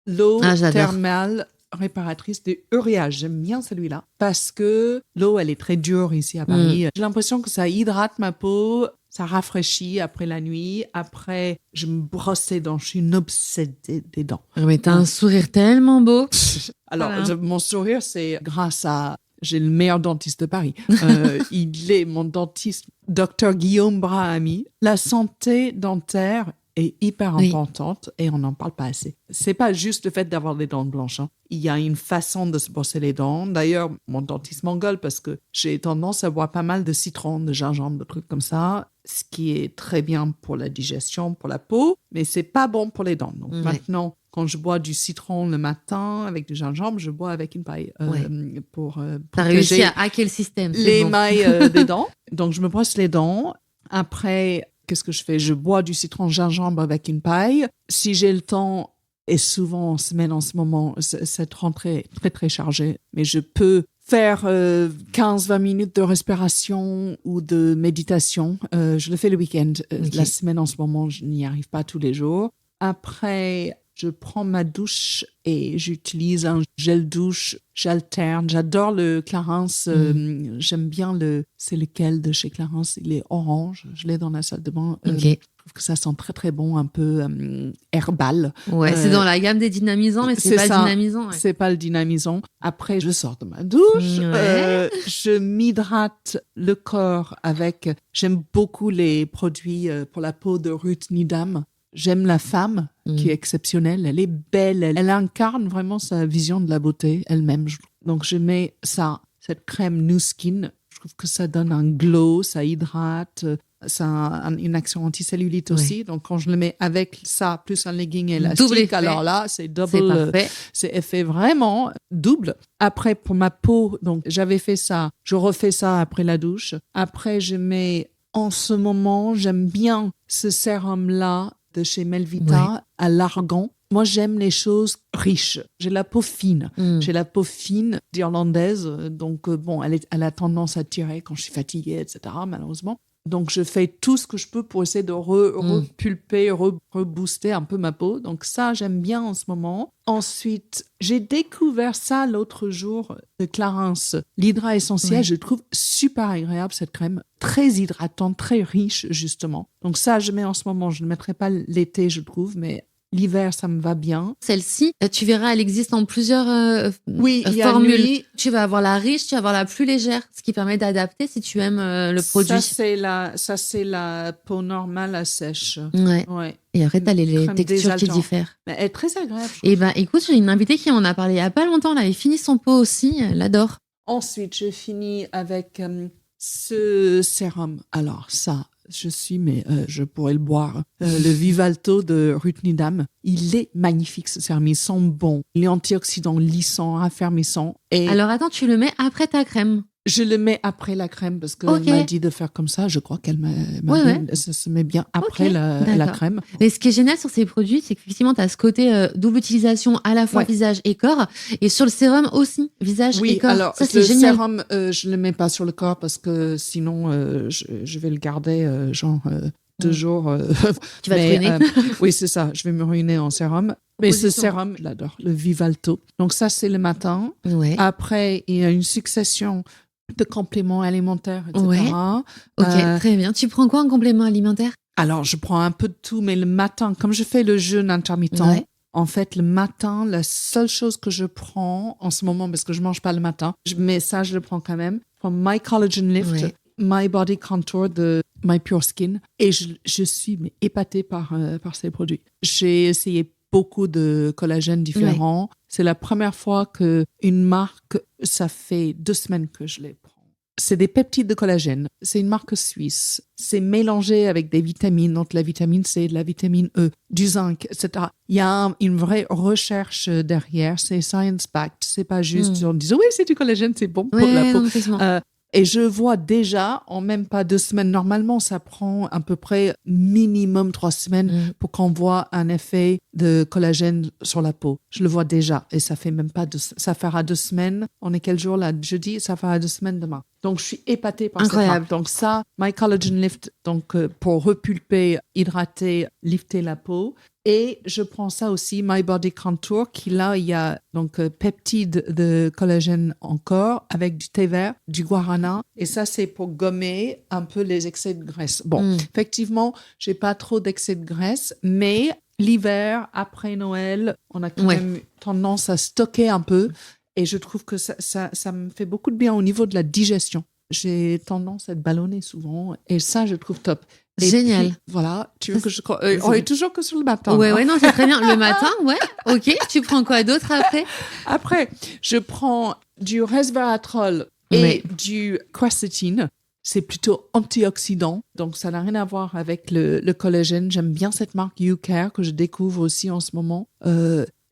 L'eau thermale réparatrice de Uriage. J'aime bien celui-là parce que l'eau, elle est très dure ici à Paris. J'ai l'impression que ça hydrate ma peau, ça rafraîchit après la nuit. Après, je me brosse les dents. Je suis une obsédée des dents. Mais t'as un sourire tellement beau. Alors, mon sourire, c'est grâce à... J'ai le meilleur dentiste de Paris. Il est mon dentiste, Dr Guillaume Brahami. La santé dentaire est hyper importante et on n'en parle pas assez. C'est pas juste le fait d'avoir des dents blanches. Il y a une façon de se brosser les dents. D'ailleurs, mon dentiste m'engueule parce que j'ai tendance à boire pas mal de citron, de gingembre, de trucs comme ça, ce qui est très bien pour la digestion, pour la peau, mais c'est pas bon pour les dents. Donc maintenant, quand je bois du citron le matin avec du gingembre, je bois avec une paille pour T'as réussi à hacker le système. L'émail des dents. Donc, je me brosse les dents. Après, qu'est-ce que je fais? Je bois du citron gingembre avec une paille. Si j'ai le temps, et souvent en semaine en ce moment, cette rentrée est très, très chargée, mais je peux faire 15-20 minutes de respiration ou de méditation. Je le fais le week-end. La semaine en ce moment, je n'y arrive pas tous les jours. Après, je prends ma douche et j'utilise un gel douche. J'alterne. J'adore le Clarins. J'aime bien c'est lequel de chez Clarins? Il est orange. Je l'ai dans la salle de bain. Ok. Je trouve que ça sent très très bon, un peu herbal. Ouais, c'est dans la gamme des dynamisants, mais c'est pas ça. le dynamisant. Ouais. C'est pas le dynamisant. Après, je sors de ma douche. Ouais. Je m'hydrate le corps avec. J'aime beaucoup les produits pour la peau de Ruth Needham. J'aime la femme qui est exceptionnelle. Elle est belle. Elle incarne vraiment sa vision de la beauté elle-même. Donc, je mets cette crème New Skin. Je trouve que ça donne un glow, ça hydrate. Ça a une action anticellulite aussi. Donc, quand je le mets avec ça, plus un legging élastique, alors là, c'est double. C'est parfait. C'est effet vraiment double. Après, pour ma peau, donc, j'avais fait ça. Je refais ça après la douche. Après, je mets, en ce moment, j'aime bien ce sérum-là de chez Melvita à l'argan. Moi, j'aime les choses riches. J'ai la peau fine. J'ai la peau fine d'Irlandaise. Donc, bon, elle a tendance à tirer quand je suis fatiguée, etc., malheureusement. Donc, je fais tout ce que je peux pour essayer de repulper, rebooster un peu ma peau. Donc, ça, j'aime bien en ce moment. Ensuite, j'ai découvert ça l'autre jour de Clarins. L'Hydra Essentiel, je trouve super agréable, cette crème. Très hydratante, très riche, justement. Donc, ça, je mets en ce moment. Je ne le mettrai pas l'été, je trouve, mais l'hiver, ça me va bien. Celle-ci, tu verras, elle existe en plusieurs formules. Tu vas avoir la riche, tu vas avoir la plus légère, ce qui permet d'adapter si tu aimes le produit. Ça, c'est la peau normale à sèche. Ouais. Et après, tu as les textures qui diffèrent. Mais elle est très agréable. Et ben, écoute, j'ai une invitée qui en a parlé il n'y a pas longtemps. Elle avait fini son pot aussi. Elle l'adore. Ensuite, je finis avec ce sérum. Alors, ça, je pourrais le boire. Le Vivalto de Ruth Needham. Il est magnifique, ce sérum. Il sent bon. Il est antioxydant, lissant, raffermissant. Et alors, attends, tu le mets après ta crème? Je le mets après la crème parce qu'elle m'a dit de faire comme ça. Je crois qu'elle m'a dit ça se met bien après la crème. Mais ce qui est génial sur ces produits, c'est qu'effectivement, tu as ce côté double utilisation à la fois visage et corps. Et sur le sérum aussi, visage et corps. Alors, ça, c'est génial. Le sérum, je ne le mets pas sur le corps parce que sinon, je vais le garder 2 jours. Tu vas te ruiner. Oui, c'est ça. Je vais me ruiner en sérum. Mais ce sérum, je l'adore. Le Vivalto. Donc ça, c'est le matin. Ouais. Après, il y a une succession de compléments alimentaires, etc. Ouais. Ok, très bien. Tu prends quoi en complément alimentaire? Alors, je prends un peu de tout, mais le matin, comme je fais le jeûne intermittent, en fait, le matin, la seule chose que je prends en ce moment, parce que je mange pas le matin, mais ça, je le prends quand même, je prends My Collagen Lift, My Body Contour de My Pure Skin, et je suis épatée par ces produits. J'ai essayé beaucoup de collagènes différents. C'est la première fois qu'une marque, ça fait 2 semaines que je les prends. C'est des peptides de collagène. C'est une marque suisse. C'est mélangé avec des vitamines, donc la vitamine C, de la vitamine E, du zinc, etc. Il y a une vraie recherche derrière. C'est science-backed. C'est pas juste en disant, oui, c'est du collagène, c'est bon pour la peau. Et je vois déjà, en même pas 2 semaines, normalement, ça prend à peu près minimum 3 semaines pour qu'on voit un effet de collagène sur la peau. Je le vois déjà. Et ça fait même pas ça fera 2 semaines. On est quel jour là? Jeudi, ça fera 2 semaines demain. Donc, je suis épatée par ça. Donc, ça, My Collagen Lift, donc, pour repulper, hydrater, lifter la peau. Et je prends ça aussi, My Body Contour, qui là, il y a donc peptides de collagène encore avec du thé vert, du guarana. Et ça, c'est pour gommer un peu les excès de graisse. Bon, effectivement, j'ai pas trop d'excès de graisse, mais l'hiver, après Noël, on a quand même tendance à stocker un peu. Et je trouve que ça me fait beaucoup de bien au niveau de la digestion. J'ai tendance à être ballonnée souvent. Et ça, je trouve top. Et génial. Puis, voilà, tu veux que on est toujours que sur le matin. Ouais, non, c'est très bien. Le matin, ok. Tu prends quoi d'autre après? Après, je prends du resveratrol et du quercétine. C'est plutôt antioxydant, donc ça n'a rien à voir avec le collagène. J'aime bien cette marque YouCare que je découvre aussi en ce moment.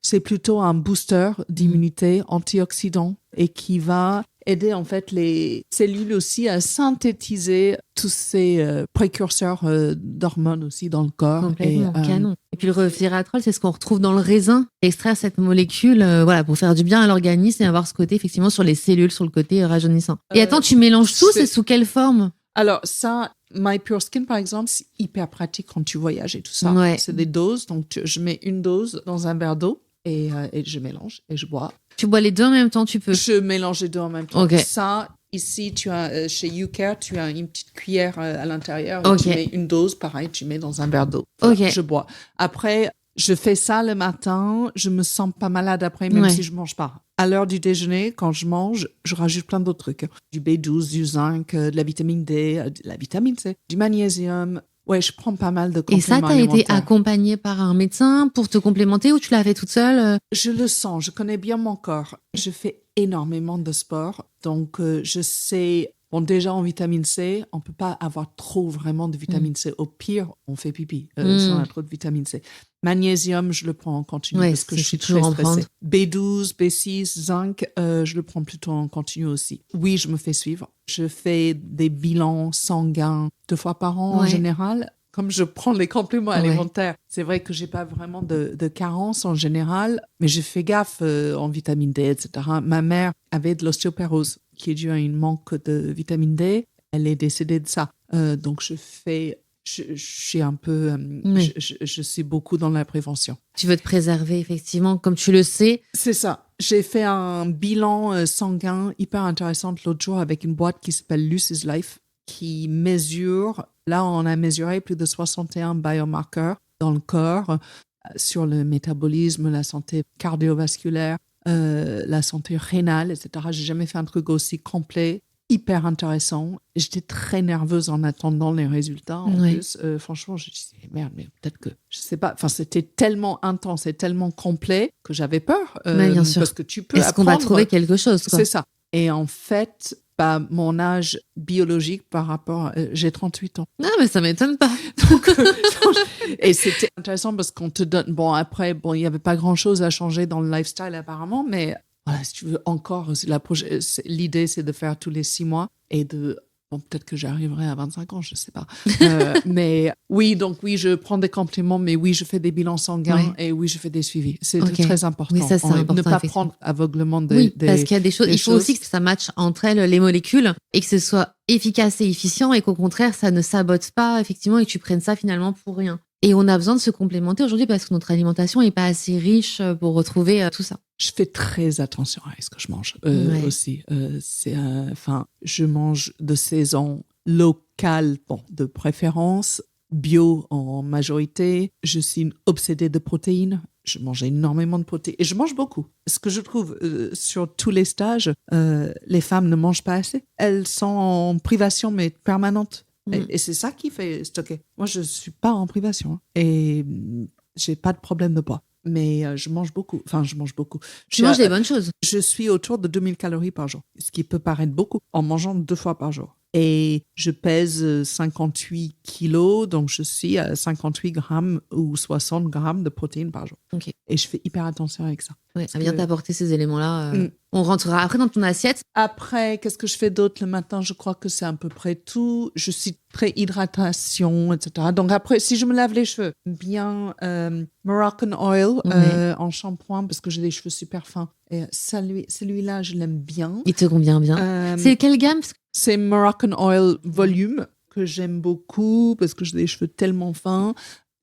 C'est plutôt un booster d'immunité antioxydant et qui va aider en fait les cellules aussi à synthétiser tous ces précurseurs d'hormones aussi dans le corps. Complètement, canon. Et puis le resveratrol, c'est ce qu'on retrouve dans le raisin. Extraire cette molécule pour faire du bien à l'organisme et avoir ce côté effectivement sur les cellules, sur le côté rajeunissant. Et attends, tu mélanges tout, c'est sous quelle forme? Alors ça, My Pure Skin, par exemple, c'est hyper pratique quand tu voyages et tout ça. Ouais. C'est des doses. Donc, je mets une dose dans un verre d'eau et je mélange et je bois. Tu bois les deux en même temps, tu peux. Je mélange les deux en même temps. Ok. Ça, ici, tu as, chez YouCare, tu as une petite cuillère à l'intérieur. Et Ok. tu mets une dose, pareil, tu mets dans un verre d'eau. Ok. Je bois. Après, je fais ça le matin. Je me sens pas malade après, même Ouais. si je mange pas. À l'heure du déjeuner, quand je mange, je rajoute plein d'autres trucs. Du B12, du zinc, de la vitamine D, de la vitamine C, du magnésium. Ouais, je prends pas mal de Et compléments ça, t'as été alimentaires. accompagnée par un médecin pour te complémenter ou tu l'as fait toute seule? Je le sens, je connais bien mon corps. Je fais énormément de sport, donc je sais. Bon, déjà en vitamine C, on peut pas avoir trop vraiment de vitamine C. Au pire, on fait pipi si on a trop de vitamine C. Magnésium, je le prends en continu Ouais, parce que c'est je suis toujours très en stressée. prendre. B12, B6, zinc, je le prends plutôt en continu aussi. Oui, je me fais suivre. Je fais des bilans sanguins 2 fois par an en Ouais. général. Comme je prends les compléments Ouais. alimentaires, c'est vrai que j'ai pas vraiment de carence en général, mais je fais gaffe en vitamine D, etc. Ma mère avait de l'ostéoporose qui est due à une manque de vitamine D. Elle est décédée de ça. Donc je suis un peu, Oui. je suis beaucoup dans la prévention. Tu veux te préserver, effectivement, comme tu le sais. C'est ça. J'ai fait un bilan sanguin hyper intéressant l'autre jour avec une boîte qui s'appelle Lucy's Life, qui mesure, là on a mesuré plus de 61 biomarqueurs dans le corps sur le métabolisme, la santé cardiovasculaire, la santé rénale, etc. J'ai jamais fait un truc aussi complet, hyper intéressant. J'étais très nerveuse en attendant les résultats. En Ouais. plus, franchement, je me disais, merde, mais peut-être que, je sais pas, enfin, c'était tellement intense et tellement complet que j'avais peur. Ouais, bien sûr. Parce que tu peux Est-ce qu'on va apprendre. trouver quelque chose, quoi? C'est ça. Et en fait, mon âge biologique par rapport, j'ai 38 ans. Ah, mais ça m'étonne pas. Donc, et c'était intéressant parce qu'on te donne, bon, après, bon, il n'y avait pas grand chose à changer dans le lifestyle apparemment, mais voilà, si tu veux encore, l'idée, c'est de faire tous les 6 mois et bon, peut-être que j'arriverai à 25 ans, je sais pas. Mais oui, donc oui, je prends des compléments, mais oui, je fais des bilans sanguins et oui, je fais des suivis. C'est Ok. très important. Oui, ça, c'est important, Ne pas effectivement. prendre aveuglement des, Oui, des- parce qu'il y a des choses. des Il faut choses. aussi que ça matche entre elles les molécules et que ce soit efficace et efficient et qu'au contraire, ça ne sabote pas, effectivement, et que tu prennes ça finalement pour rien. Et on a besoin de se complémenter aujourd'hui parce que notre alimentation n'est pas assez riche pour retrouver tout ça. Je fais très attention à ce que je mange Ouais. aussi. Je mange de saison locale, bon, de préférence, bio en majorité. Je suis une obsédée de protéines. Je mange énormément de protéines et je mange beaucoup. Ce que je trouve sur tous les stages, les femmes ne mangent pas assez. Elles sont en privation mais permanente. Et c'est ça qui fait stocker. Moi, je suis pas en privation et j'ai pas de problème de poids. Mais je mange beaucoup. Enfin, je mange beaucoup. Tu manges des bonnes choses. Je suis autour de 2000 calories par jour, ce qui peut paraître beaucoup en mangeant 2 fois par jour. Et je pèse 58 kilos, donc je suis à 58 grammes ou 60 grammes de protéines par jour. Ok. Et je fais hyper attention avec ça. Ouais, ça vient que- t'apporter ces éléments-là. Mm. On rentrera après dans ton assiette. Après, qu'est-ce que je fais d'autre le matin? Je crois que c'est à peu près tout. Je suis très hydratation, etc. Donc après, si je me lave les cheveux, bien Moroccan oil en shampoing parce que j'ai des cheveux super fins. Et celui-là, je l'aime bien. Il te convient bien. C'est quelle gamme? C'est Moroccan Oil Volume que j'aime beaucoup parce que j'ai des cheveux tellement fins.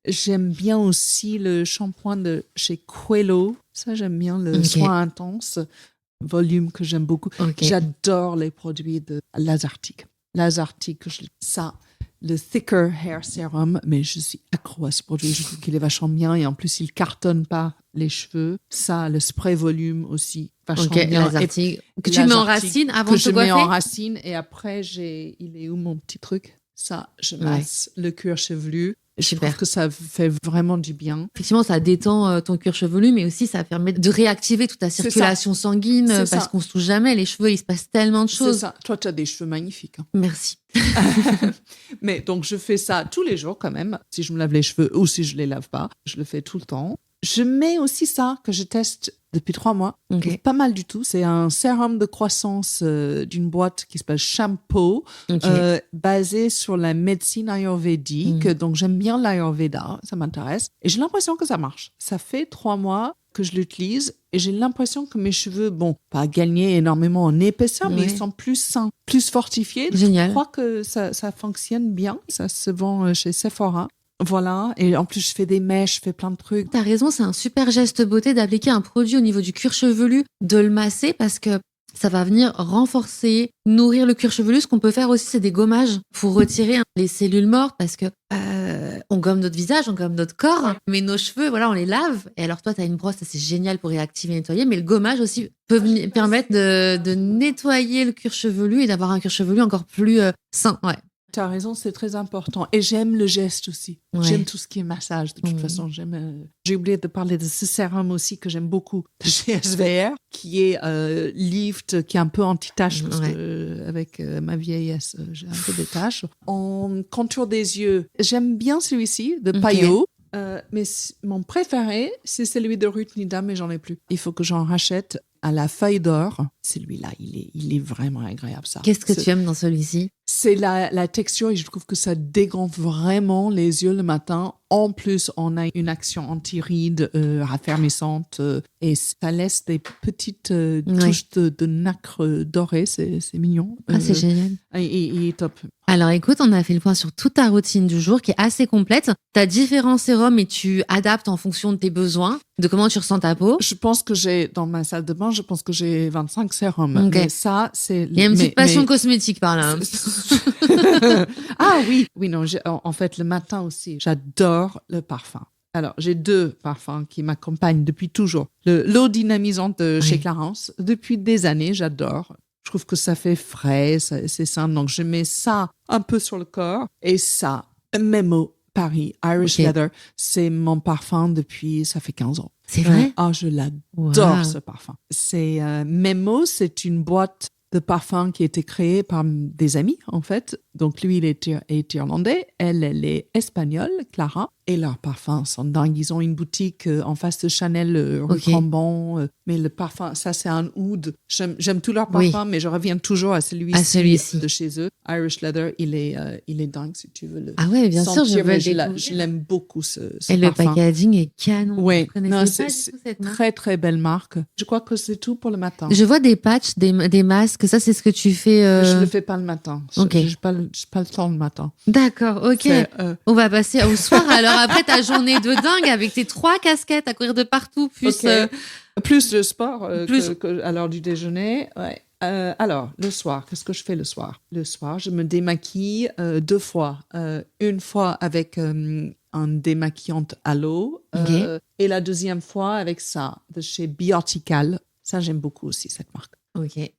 J'aime bien aussi le shampoing de chez Quello. Ça, j'aime bien le soin intense volume que j'aime beaucoup. Okay. J'adore les produits de Lazartic. Lazartic, le Thicker Hair Serum, mais je suis accro à ce produit. Je trouve qu'il est vachement bien et en plus, il cartonne pas les cheveux. Ça, le spray volume aussi, vachement bien. Lazartic. Que tu mets en racine avant de te coiffer? Que je mets en racine et après, il est où mon petit truc? Ça, je masse le cuir chevelu. Je trouve que ça fait vraiment du bien. Effectivement, ça détend ton cuir chevelu, mais aussi ça permet de réactiver toute ta circulation sanguine parce qu'on se touche jamais. Les cheveux, il se passe tellement de choses. C'est ça. Toi, tu as des cheveux magnifiques. Hein. Merci. Mais donc, je fais ça tous les jours quand même. Si je me lave les cheveux ou si je les lave pas, je le fais tout le temps. Je mets aussi ça que je teste depuis 3 mois. Pas mal du tout. C'est un sérum de croissance d'une boîte qui s'appelle Shampoo, basé sur la médecine ayurvédique. Donc, j'aime bien l'ayurveda. Ça m'intéresse. Et j'ai l'impression que ça marche. Ça fait 3 mois. que je l'utilise et j'ai l'impression que mes cheveux, pas gagné énormément en épaisseur, mais ils sont plus sains, plus fortifiés. Génial. Je crois que ça fonctionne bien. Ça se vend chez Sephora. Voilà. Et en plus, je fais des mèches, je fais plein de trucs. T'as raison, c'est un super geste beauté d'appliquer un produit au niveau du cuir chevelu, de le masser parce que ça va venir renforcer, nourrir le cuir chevelu. Ce qu'on peut faire aussi, c'est des gommages pour retirer les cellules mortes parce que on gomme notre visage, on gomme notre corps, mais nos cheveux, voilà, on les lave. Et alors toi, t'as une brosse, c'est génial pour réactiver, nettoyer, mais le gommage aussi peut permettre de nettoyer le cuir chevelu et d'avoir un cuir chevelu encore plus sain. Ouais. Tu as raison, c'est très important. Et j'aime le geste aussi. Ouais. J'aime tout ce qui est massage. De toute façon, j'ai oublié de parler de ce sérum aussi que j'aime beaucoup de chez SVR, qui est Lift, qui est un peu anti-tache parce que avec ma vieillesse, j'ai un peu des taches. En contour des yeux, j'aime bien celui-ci de Payot. Mais mon préféré, c'est celui de Ruth Nidam, mais j'en ai plus. Il faut que j'en rachète à la feuille d'or. Celui-là, il est vraiment agréable, ça. Qu'est-ce que tu aimes dans celui-ci? C'est la texture et je trouve que ça dégonfle vraiment les yeux le matin. En plus, on a une action anti-rides raffermissante et ça laisse des petites touches de nacre dorée. C'est mignon. C'est génial. Il est top. Alors écoute, on a fait le point sur toute ta routine du jour qui est assez complète. Tu as différents sérums et tu adaptes en fonction de tes besoins, de comment tu ressens ta peau. Je pense que dans ma salle de bain, je pense que j'ai 25 sérums. Okay. Mais ça, c'est... Il y a une petite passion cosmétique par là. Ah oui. Oui, non, en fait, le matin aussi, j'adore le parfum. Alors, j'ai 2 parfums qui m'accompagnent depuis toujours. L'eau dynamisante de chez Clarins, depuis des années, j'adore. Je trouve que ça fait frais, c'est sain. Donc, je mets ça un peu sur le corps. Et ça, Memo Paris, Irish Leather, c'est mon parfum depuis, ça fait 15 ans. C'est vrai? Ah, je l'adore, ce parfum. C'est Memo, c'est une boîte de parfum qui a été créée par des amis, en fait. Donc, lui, il est irlandais. Elle est espagnole, Clara. Et leurs parfums sont dingues. Ils ont une boutique en face de Chanel, rue Cambon. Mais le parfum, ça, c'est un oud. J'aime tous leurs parfums, mais je reviens toujours à celui-ci de chez eux. Irish Leather, il est dingue, si tu veux le bien sentir, sûr, je l'aime beaucoup, ce et parfum. Le packaging est canon. Oui, c'est très, très belle marque. Je crois que c'est tout pour le matin. Je vois des patchs, des masques. Ça, c'est ce que tu fais. Je le fais pas le matin. Okay. Je n'ai pas le temps le matin. D'accord, ok. On va passer au soir. Alors après ta journée de dingue avec tes 3 casquettes à courir de partout, plus le sport à l'heure du déjeuner. Ouais. Alors, le soir, qu'est-ce que je fais le soir? Le soir, je me démaquille 2 fois. Une fois avec un démaquillant à l'eau et la deuxième fois avec ça, de chez Biotical. Ça, j'aime beaucoup aussi, cette marque. Ok.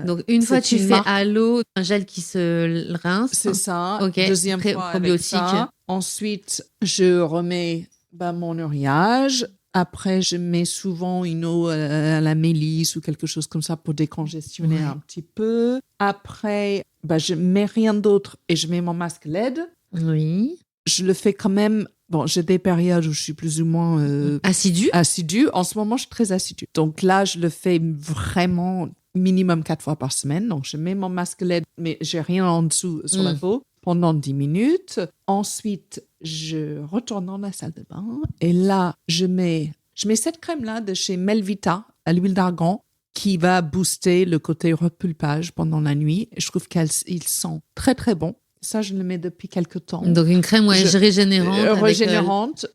Donc, une fois, tu fais à l'eau un gel qui se rince. C'est ça. Okay. Deuxième fois avec ça. Ensuite, je remets mon uriage. Après, je mets souvent une eau à la mélisse ou quelque chose comme ça pour décongestionner un petit peu. Après, je mets rien d'autre et je mets mon masque LED. Oui. Je le fais quand même. Bon, j'ai des périodes où je suis plus ou moins assidue. En ce moment, je suis très assidue. Donc là, je le fais vraiment minimum 4 fois par semaine. Donc, je mets mon masque LED, mais j'ai rien en dessous sur la peau pendant 10 minutes. Ensuite, je retourne dans la salle de bain et là, je mets cette crème-là de chez Melvita à l'huile d'argan qui va booster le côté repulpage pendant la nuit. Je trouve qu'ils sont très, très bons. Ça, je le mets depuis quelques temps. Donc, une crème régénérante. Avec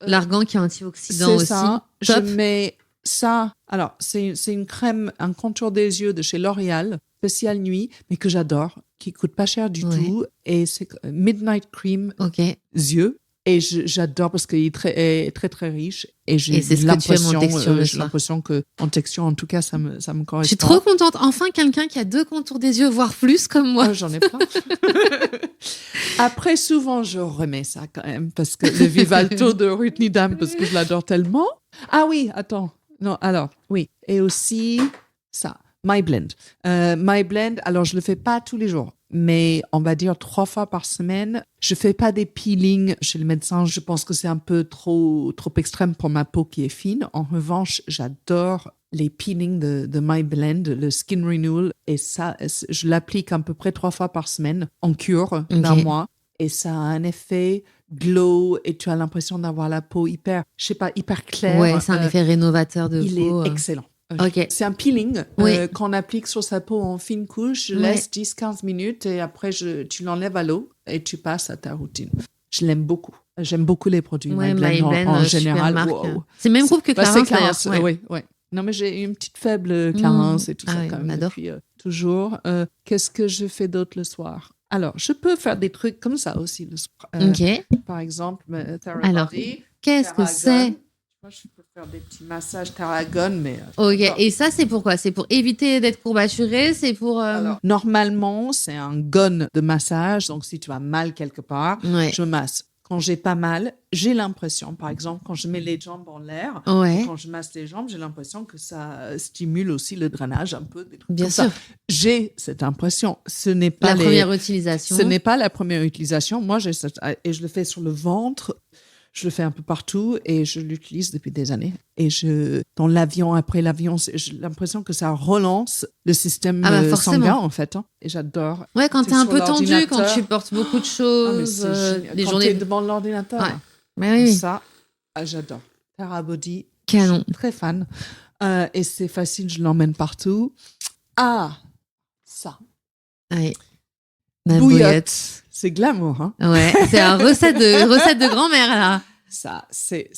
l'argan qui est antioxydant aussi. C'est ça. Je mets ça. Alors, c'est une crème, un contour des yeux de chez L'Oréal, spéciale nuit, mais que j'adore, qui coûte pas cher du tout. Et c'est Midnight Cream yeux. Et j'adore parce qu'il est très, très, très riche. Et j'ai l'impression que en texture, en tout cas, ça me correspond. Je suis trop contente. Enfin, quelqu'un qui a 2 contours des yeux, voire plus, comme moi. J'en ai plein. Après, souvent, je remets ça quand même parce que le Vivalto de Ruth Nidam, parce que je l'adore tellement. Ah oui, attends. Non, alors, oui. Et aussi, ça, My Blend. My Blend, alors, je le fais pas tous les jours, mais on va dire 3 fois par semaine. Je fais pas des peelings chez le médecin. Je pense que c'est un peu trop extrême pour ma peau qui est fine. En revanche, j'adore les peelings de My Blend, le Skin Renewal. Et ça, je l'applique à peu près 3 fois par semaine en cure d'un mois. et ça a un effet glow et tu as l'impression d'avoir la peau hyper claire. Ouais, c'est un effet rénovateur de il peau. est excellent. Ok. C'est un peeling qu'on applique sur sa peau en fine couche. Je laisse 10-15 minutes et après, tu l'enlèves à l'eau et tu passes à ta routine. Je l'aime beaucoup. J'aime beaucoup les produits Maybelline en général. Wow. C'est le même groupe que Clarins, d'ailleurs. Oui. Non, mais j'ai une petite faible Clarins et tout ça quand même depuis toujours. Qu'est-ce que je fais d'autre le soir? Alors, je peux faire des trucs comme ça aussi le soir. Par exemple, Therabody. Qu'est-ce que c'est? Moi, je peux faire des petits massages Tarragon, mais... Ok, et ça, c'est pourquoi? C'est pour éviter d'être courbaturé? C'est pour... Alors, normalement, c'est un gun de massage. Donc, si tu as mal quelque part, je masse. Quand j'ai pas mal, j'ai l'impression, par exemple, quand je mets les jambes en l'air, quand je masse les jambes, j'ai l'impression que ça stimule aussi le drainage un peu, des trucs Bien comme sûr. ça. J'ai cette impression. Ce n'est pas première utilisation. Ce n'est pas la première utilisation. Moi, et je le fais sur le ventre. Je le fais un peu partout et je l'utilise depuis des années. Et dans l'avion, après l'avion, j'ai l'impression que ça relance le système sanguin, en fait. Et j'adore. Ouais, quand t'es un peu tendu, quand tu portes beaucoup de choses. Des quand t'es devant l'ordinateur. Ouais. Mais oui. Ça, j'adore. Therabody. Canon. Je suis très fan. Et c'est facile, je l'emmène partout. Ah, ça. Ouais. Bouillotte. C'est glamour, hein? Ouais, c'est une recette de grand-mère, là. Ça, c'est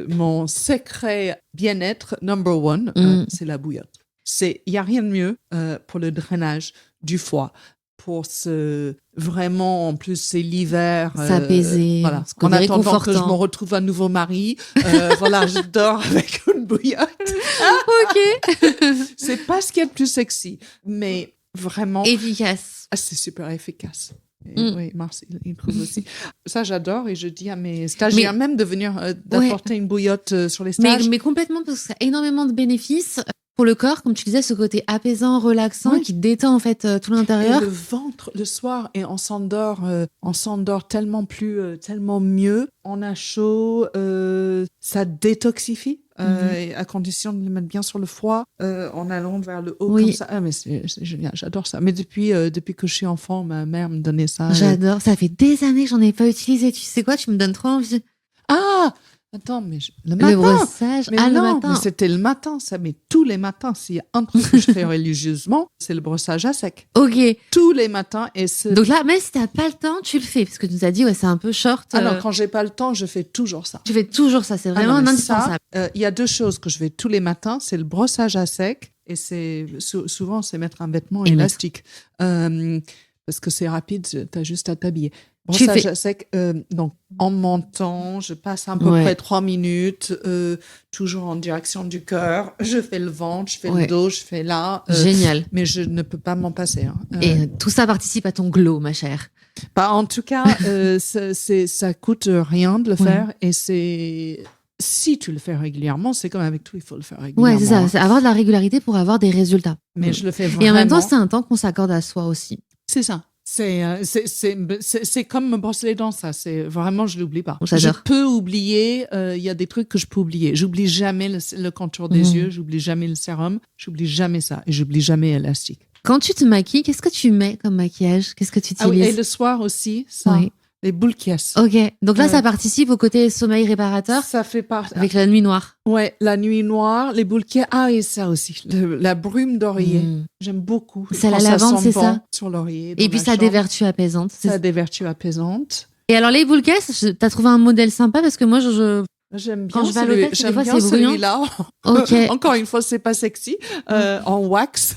mon secret bien-être number one, c'est la bouillotte. Il n'y a rien de mieux pour le drainage du foie, pour vraiment, en plus, c'est l'hiver. S'apaiser. Voilà. En attendant que je me retrouve un nouveau mari, voilà, je dors avec une bouillotte. Ok. C'est pas ce qu'il y a de plus sexy, mais vraiment... Efficace. C'est super efficace. Oui, Mars, il trouve aussi. Ça, j'adore et je dis à mes stagiaires même de venir d'apporter une bouillotte sur les stages. Mais complètement, parce que ça a énormément de bénéfices pour le corps, comme tu disais, ce côté apaisant, relaxant, qui détend en fait tout l'intérieur. Et le ventre, le soir, et on s'endort tellement tellement mieux. On a chaud, ça détoxifie. À condition de le mettre bien sur le foie, en allant vers le haut comme ça. Ah, mais c'est génial, j'adore ça. Mais depuis que je suis enfant, ma mère me donnait ça. J'adore, ça fait des années que j'en ai pas utilisé. Tu sais quoi, tu me donnes trop envie. Ah, attends, mais le matin. Le brossage, le matin. Mais c'était le matin, ça. Mais tous les matins, s'il y a un truc que je fais religieusement, c'est le brossage à sec. Ok. Tous les matins. Donc là, même si t'as pas le temps, tu le fais. Parce que tu nous as dit, c'est un peu short. Alors, quand j'ai pas le temps, je fais toujours ça. Tu fais toujours ça, c'est vraiment indispensable. Il y a deux choses que je fais tous les matins, c'est le brossage à sec et souvent, c'est mettre un vêtement élastique. Parce que c'est rapide, tu as juste à t'habiller. Brossage à sec, donc en montant, je passe à peu près 3 minutes, toujours en direction du cœur. Je fais le ventre, je fais le dos, je fais là. Génial. Mais je ne peux pas m'en passer. Et tout ça participe à ton glow, ma chère. Bah, en tout cas, ça coûte rien de le faire et si tu le fais régulièrement, c'est comme avec tout, il faut le faire régulièrement. Ouais, c'est ça. C'est avoir de la régularité pour avoir des résultats. Mais je le fais vraiment. Et en même temps, c'est un temps qu'on s'accorde à soi aussi. C'est ça. C'est comme me brosser les dents, ça. C'est vraiment, je l'oublie pas. J'adore. Je peux oublier. Il y a des trucs que je peux oublier. J'oublie jamais le contour des yeux. J'oublie jamais le sérum. J'oublie jamais ça. Et j'oublie jamais l'élastique. Quand tu te maquilles, qu'est-ce que tu mets comme maquillage? Qu'est-ce que tu utilises? Ah oui, et le soir aussi, ça. Oui. Les boules qui cassent. Ok, donc là, ça participe au côté sommeil réparateur. Ça fait partie. Avec la nuit noire. Ouais, la nuit noire, les boules qui... Ah, et ça aussi, la brume d'oreiller. J'aime beaucoup. Ça, la lavande, c'est ça? Sur l'oreiller. Et puis, ça a des vertus apaisantes. Ça a des vertus apaisantes. Et alors, les boules caisses, t'as trouvé un modèle sympa parce que moi, j'aime bien, quand je vais à l'hôtel, des fois, c'est bruyant. Celui-là. Ok. Encore une fois, c'est pas sexy. En wax.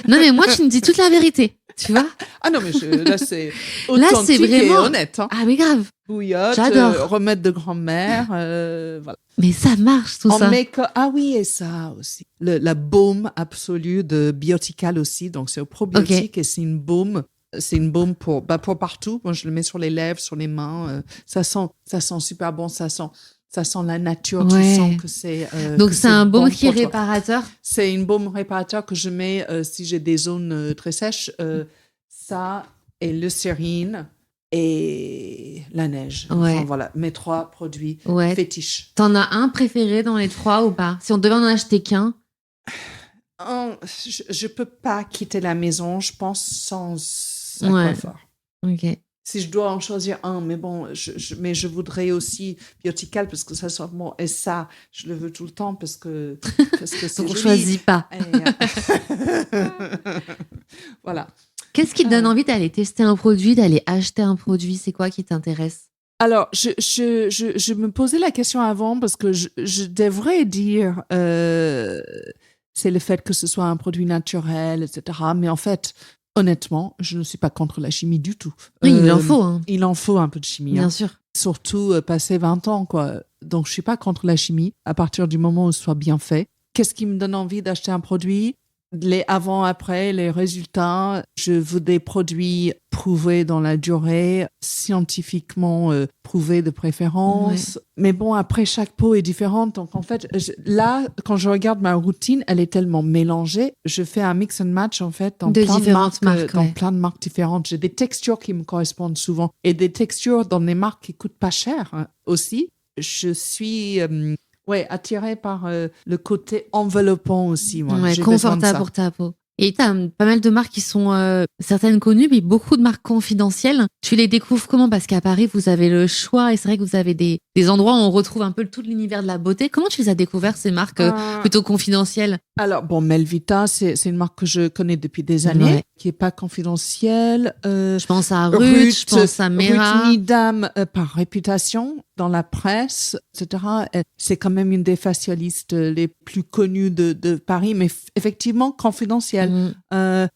Non, mais moi, tu me dis toute la vérité. Tu vois? Ah non, mais là, c'est authentique là, c'est vraiment... et honnête. Hein. Ah, mais grave. Bouillotte, remède de grand-mère, voilà. Mais ça marche, tout ça. Ah oui, et ça aussi. La baume absolue de Biotical aussi. Donc, c'est au probiotique et c'est une baume. C'est une baume pour partout. Moi, je le mets sur les lèvres, sur les mains. Ça sent super bon. Ça sent la nature. Tu sens que c'est. Donc, c'est un baume qui est réparateur. C'est une baume réparateur que je mets si j'ai des zones très sèches. Ça et le Cérine et la neige. Enfin, voilà, mes 3 produits fétiches. T'en as un préféré dans les 3 ou pas? Si on devait en acheter qu'un? Je peux pas quitter la maison, je pense, sans Aquaphor. Ok. Si je dois en choisir un, mais bon, mais je voudrais aussi Biotical parce que ça sent bon. Et ça, je le veux tout le temps parce que c'est Donc, on joli. choisit pas. Voilà. Qu'est-ce qui te donne envie d'aller tester un produit, d'aller acheter un produit? C'est quoi qui t'intéresse? Alors, je me posais la question avant parce que je devrais dire c'est le fait que ce soit un produit naturel, etc. Mais en fait, honnêtement, je ne suis pas contre la chimie du tout. Oui, il en faut. Hein. Il en faut un peu de chimie. Bien hein. sûr. Surtout passé 20 ans, quoi. Donc, je suis pas contre la chimie à partir du moment où ce soit bien fait. Qu'est-ce qui me donne envie d'acheter un produit? Les avant-après, les résultats. Je veux des produits prouvés dans la durée, scientifiquement prouvés de préférence. Ouais. Mais bon, après, chaque peau est différente. Donc, en fait, là, quand je regarde ma routine, elle est tellement mélangée. Je fais un mix and match, en fait, dans plein de marques différentes. J'ai des textures qui me correspondent souvent et des textures dans des marques qui coûtent pas cher hein, aussi. Je suis... attirée par le côté enveloppant aussi. Moi. Ouais, confortable pour ta peau. Et tu as pas mal de marques qui sont certaines connues, mais beaucoup de marques confidentielles. Tu les découvres comment? Parce qu'à Paris, vous avez le choix et c'est vrai que vous avez des endroits où on retrouve un peu tout l'univers de la beauté. Comment tu les as découvertes, ces marques plutôt confidentielles? Alors, bon, Melvita, c'est une marque que je connais depuis des années, qui est pas confidentielle. Je pense à Ruth, je pense à Mera. Ruth Nidam, par réputation, dans la presse, etc. C'est quand même une des facialistes les plus connues de Paris, mais effectivement confidentielle.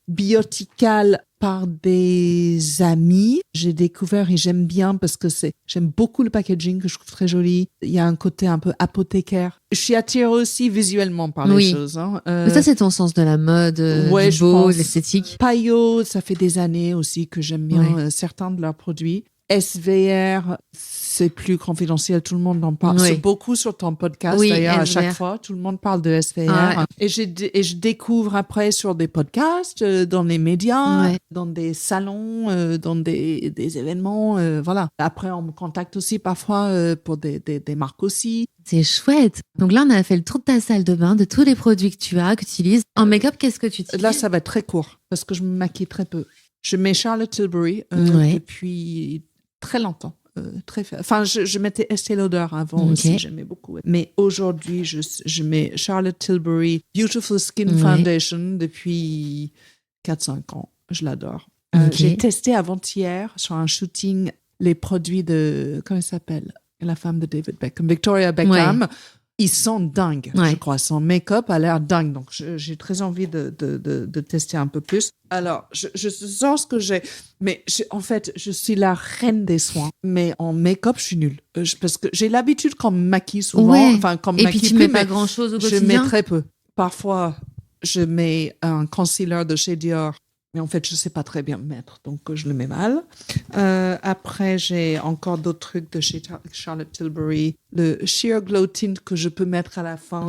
Biotical par des amis. J'ai découvert et j'aime bien parce que j'aime beaucoup le packaging que je trouve très joli. Il y a un côté un peu apothicaire. Je suis attirée aussi visuellement par les choses. Hein. Mais ça, c'est ton sens de la mode, du beau, l'esthétique. Payot, ça fait des années aussi que j'aime bien certains de leurs produits. SVR, c'est plus confidentiel, tout le monde en parle. C'est beaucoup sur ton podcast, d'ailleurs, SVR. À chaque fois, tout le monde parle de SVR. Et je découvre après sur des podcasts, dans les médias, dans des salons, dans des événements, voilà. Après, on me contacte aussi parfois pour des marques aussi. C'est chouette. Donc là, on a fait le tour de ta salle de bain, de tous les produits que tu utilises. En make-up, qu'est-ce que tu utilises? Là, ça va être très court parce que je me maquille très peu. Je mets Charlotte Tilbury depuis très longtemps. Je mettais Estée Lauder avant aussi, j'aimais beaucoup. Mais aujourd'hui, je mets Charlotte Tilbury Beautiful Skin Foundation depuis 4-5 ans. Je l'adore. J'ai testé avant-hier sur un shooting les produits de... Comment elle s'appelle? La femme de David Beckham, Victoria Beckham. Ils sont dingues, je crois. Son make-up a l'air dingue. Donc, j'ai très envie de tester un peu plus. Alors, je sens ce que j'ai. Mais en fait, je suis la reine des soins. Mais en make-up, je suis nulle. Parce que j'ai l'habitude qu'on me maquille souvent. Enfin, qu'on me maquille plus. Et puis, tu mets pas grand-chose au quotidien? Je mets très peu. Parfois, je mets un concealer de chez Dior. Mais en fait, je sais pas très bien me mettre, donc je le mets mal. Après, j'ai encore d'autres trucs de chez Charlotte Tilbury. Le Sheer Glow Tint que je peux mettre à la fin.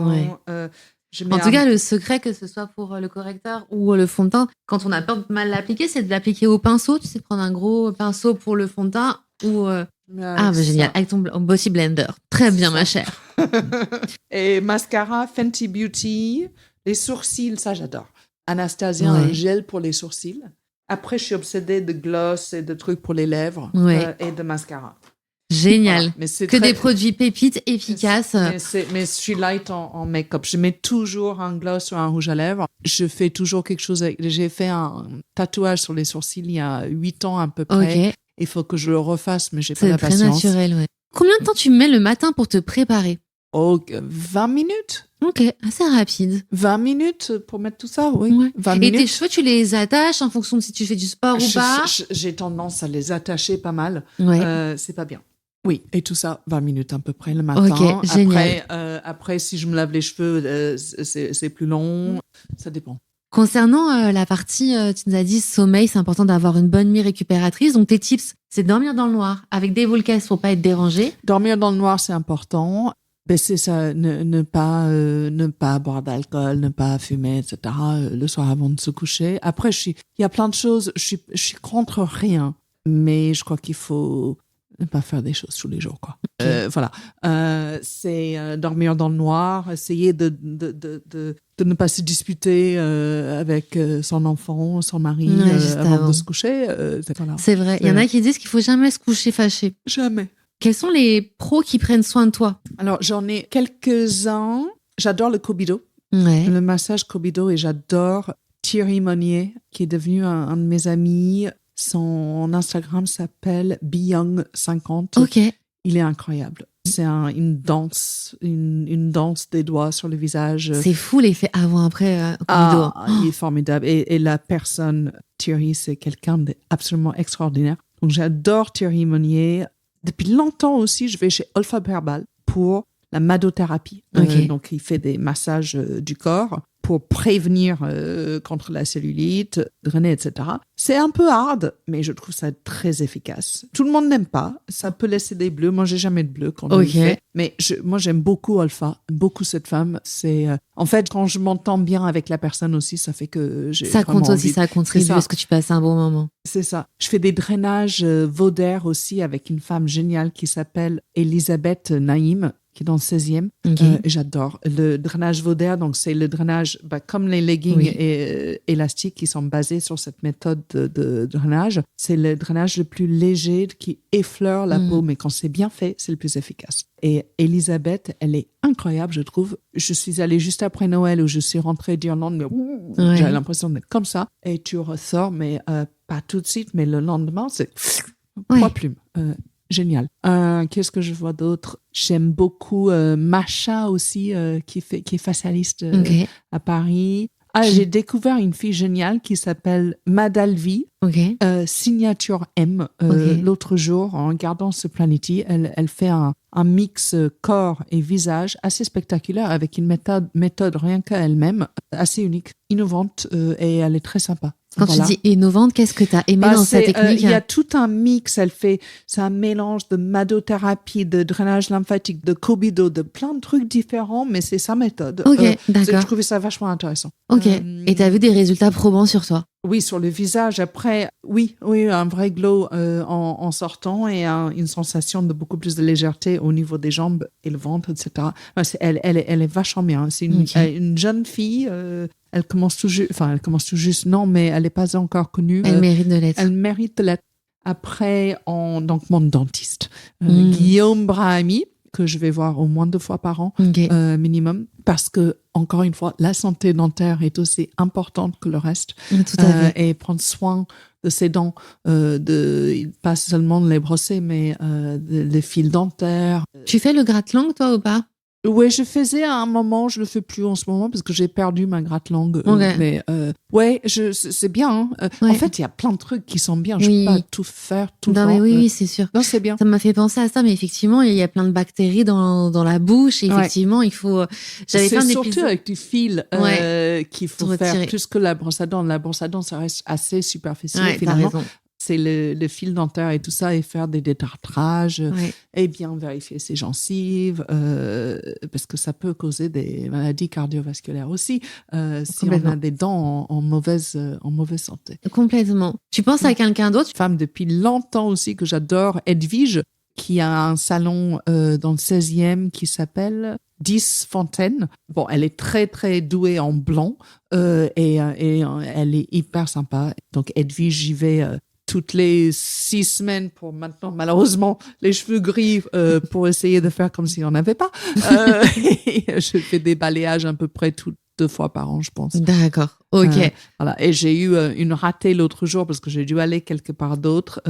En tout cas, le secret, que ce soit pour le correcteur ou le fond de teint, quand on a peur de mal l'appliquer, c'est de l'appliquer au pinceau. Tu sais, prendre un gros pinceau pour le fond de teint ou... génial, avec ton Body Blender. Très bien, ma chère. Et mascara, Fenty Beauty. Les sourcils, ça, j'adore. Anastasia, un gel pour les sourcils. Après, je suis obsédée de gloss et de trucs pour les lèvres et de mascara. Génial. Voilà. Des produits pépites, efficaces. Mais je suis light en make-up. Je mets toujours un gloss ou un rouge à lèvres. Je fais toujours quelque chose avec... J'ai fait un tatouage sur les sourcils il y a 8 ans à peu près. Il faut que je le refasse, mais j'ai pas la patience. C'est très naturel, Combien de temps tu mets le matin pour te préparer? 20 minutes. Ok, assez rapide. 20 minutes pour mettre tout ça, 20 minutes. Et tes cheveux, tu les attaches en fonction de si tu fais du sport ou pas? J'ai tendance à les attacher pas mal. C'est pas bien. Oui, et tout ça, 20 minutes à peu près le matin. Ok, génial. Après, si je me lave les cheveux, c'est plus long. Ça dépend. Concernant la partie, tu nous as dit sommeil, c'est important d'avoir une bonne nuit récupératrice. Donc, tes tips, c'est dormir dans le noir avec des boules caisses pour pas être dérangé. Dormir dans le noir, c'est important. C'est ça, ne pas boire d'alcool, ne pas fumer, etc. Le soir avant de se coucher. Après, il y a plein de choses. Je suis contre rien, mais je crois qu'il faut ne pas faire des choses tous les jours, quoi. Voilà. C'est dormir dans le noir, essayer de de ne pas se disputer avec son enfant, son mari avant de se coucher. Voilà. C'est vrai. Il y en a qui disent qu'il faut jamais se coucher fâché. Jamais. Quels sont les pros qui prennent soin de toi? Alors, j'en ai quelques-uns. J'adore le Kobido, le massage Kobido, et j'adore Thierry Monnier, qui est devenu un de mes amis. Son Instagram s'appelle BeYoung50. Ok. Il est incroyable. C'est une danse des doigts sur le visage. C'est fou l'effet avant-après Kobido. Il est formidable. Et la personne, Thierry, c'est quelqu'un d'absolument extraordinaire. Donc, j'adore Thierry Monnier. Depuis longtemps aussi, je vais chez Olfa Herbal pour la madothérapie. Donc, il fait des massages du corps pour prévenir contre la cellulite, drainer, etc. C'est un peu hard, mais je trouve ça très efficace. Tout le monde n'aime pas. Ça peut laisser des bleus. Moi, j'ai jamais de bleus quand on le fait. Mais moi, j'aime beaucoup Olfa, beaucoup cette femme. C'est en fait, quand je m'entends bien avec la personne aussi, ça fait que j'ai ça compte aussi, envie. Ça contribue à ce que tu passes un bon moment. C'est ça. Je fais des drainages Vaudaire aussi avec une femme géniale qui s'appelle Elisabeth Naïm, qui est dans le 16e. J'adore. Le drainage Vaudaire, donc c'est le drainage comme les leggings élastiques qui sont basés sur cette méthode de drainage. C'est le drainage le plus léger qui effleure la peau, mais quand c'est bien fait, c'est le plus efficace. Et Elisabeth, elle est incroyable, je trouve. Je suis allée juste après Noël où je suis rentrée d'Irlande, mais j'avais l'impression d'être comme ça. Et tu ressors, mais pas tout de suite, mais le lendemain, c'est trois plumes. Génial. Qu'est-ce que je vois d'autre? J'aime beaucoup Macha aussi, qui est facialiste à Paris. J'ai découvert une fille géniale qui s'appelle Madalvi, Signature M. L'autre jour, en regardant ce Planety, elle fait un mix corps et visage assez spectaculaire avec une méthode rien qu'à elle-même, assez unique, innovante, et elle est très sympa. Quand tu dis innovante, qu'est-ce que tu as aimé dans sa technique? Il y a tout un mix. C'est un mélange de madothérapie, de drainage lymphatique, de Kobido, de plein de trucs différents, mais c'est sa méthode. D'accord. Je trouvais ça vachement intéressant. Et tu as vu des résultats probants sur toi? Oui, sur le visage. Après, oui, un vrai glow en sortant et une sensation de beaucoup plus de légèreté au niveau des jambes et le ventre, etc. Elle est vachement bien. C'est une jeune fille. Elle commence tout juste, non, mais elle n'est pas encore connue. Elle mérite de l'être. Elle mérite de l'être. Après, donc mon dentiste, Guillaume Brahami, que je vais voir au moins 2 fois par an, minimum, parce que, encore une fois, la santé dentaire est aussi importante que le reste. Tout à fait. Et prendre soin de ses dents, pas seulement de les brosser, mais les fils dentaires. Tu fais le gratte-langue, toi, ou pas? Oui, je faisais à un moment, je le fais plus en ce moment parce que j'ai perdu ma gratte-langue. Mais c'est bien. En fait, il y a plein de trucs qui sont bien. Je peux pas tout faire tout le temps. Mais oui, c'est sûr. Non, c'est bien. Ça m'a fait penser à ça, mais effectivement, il y a plein de bactéries dans la bouche. Et effectivement, il faut. J'avais fait un épisode. C'est surtout avec du fil qu'il faut faire plus que la brosse à dents. La brosse à dents, ça reste assez superficiel finalement. T'as raison. C'est le fil dentaire et tout ça, et faire des détartrages, et bien vérifier ses gencives, parce que ça peut causer des maladies cardiovasculaires aussi, si on a des dents en mauvaise santé. Complètement. Tu penses à quelqu'un d'autre? Une femme depuis longtemps aussi que j'adore, Edwige, qui a un salon dans le 16e qui s'appelle 10 Fontaines. Bon, elle est très, très douée en blanc, et elle est hyper sympa. Donc, Edwige, j'y vais toutes les 6 semaines pour maintenant, malheureusement, les cheveux gris pour essayer de faire comme s'il n'y en avait pas. Je fais des balayages à peu près 2 fois par an, je pense. D'accord, ok. Voilà. Et j'ai eu une ratée l'autre jour parce que j'ai dû aller quelque part d'autre.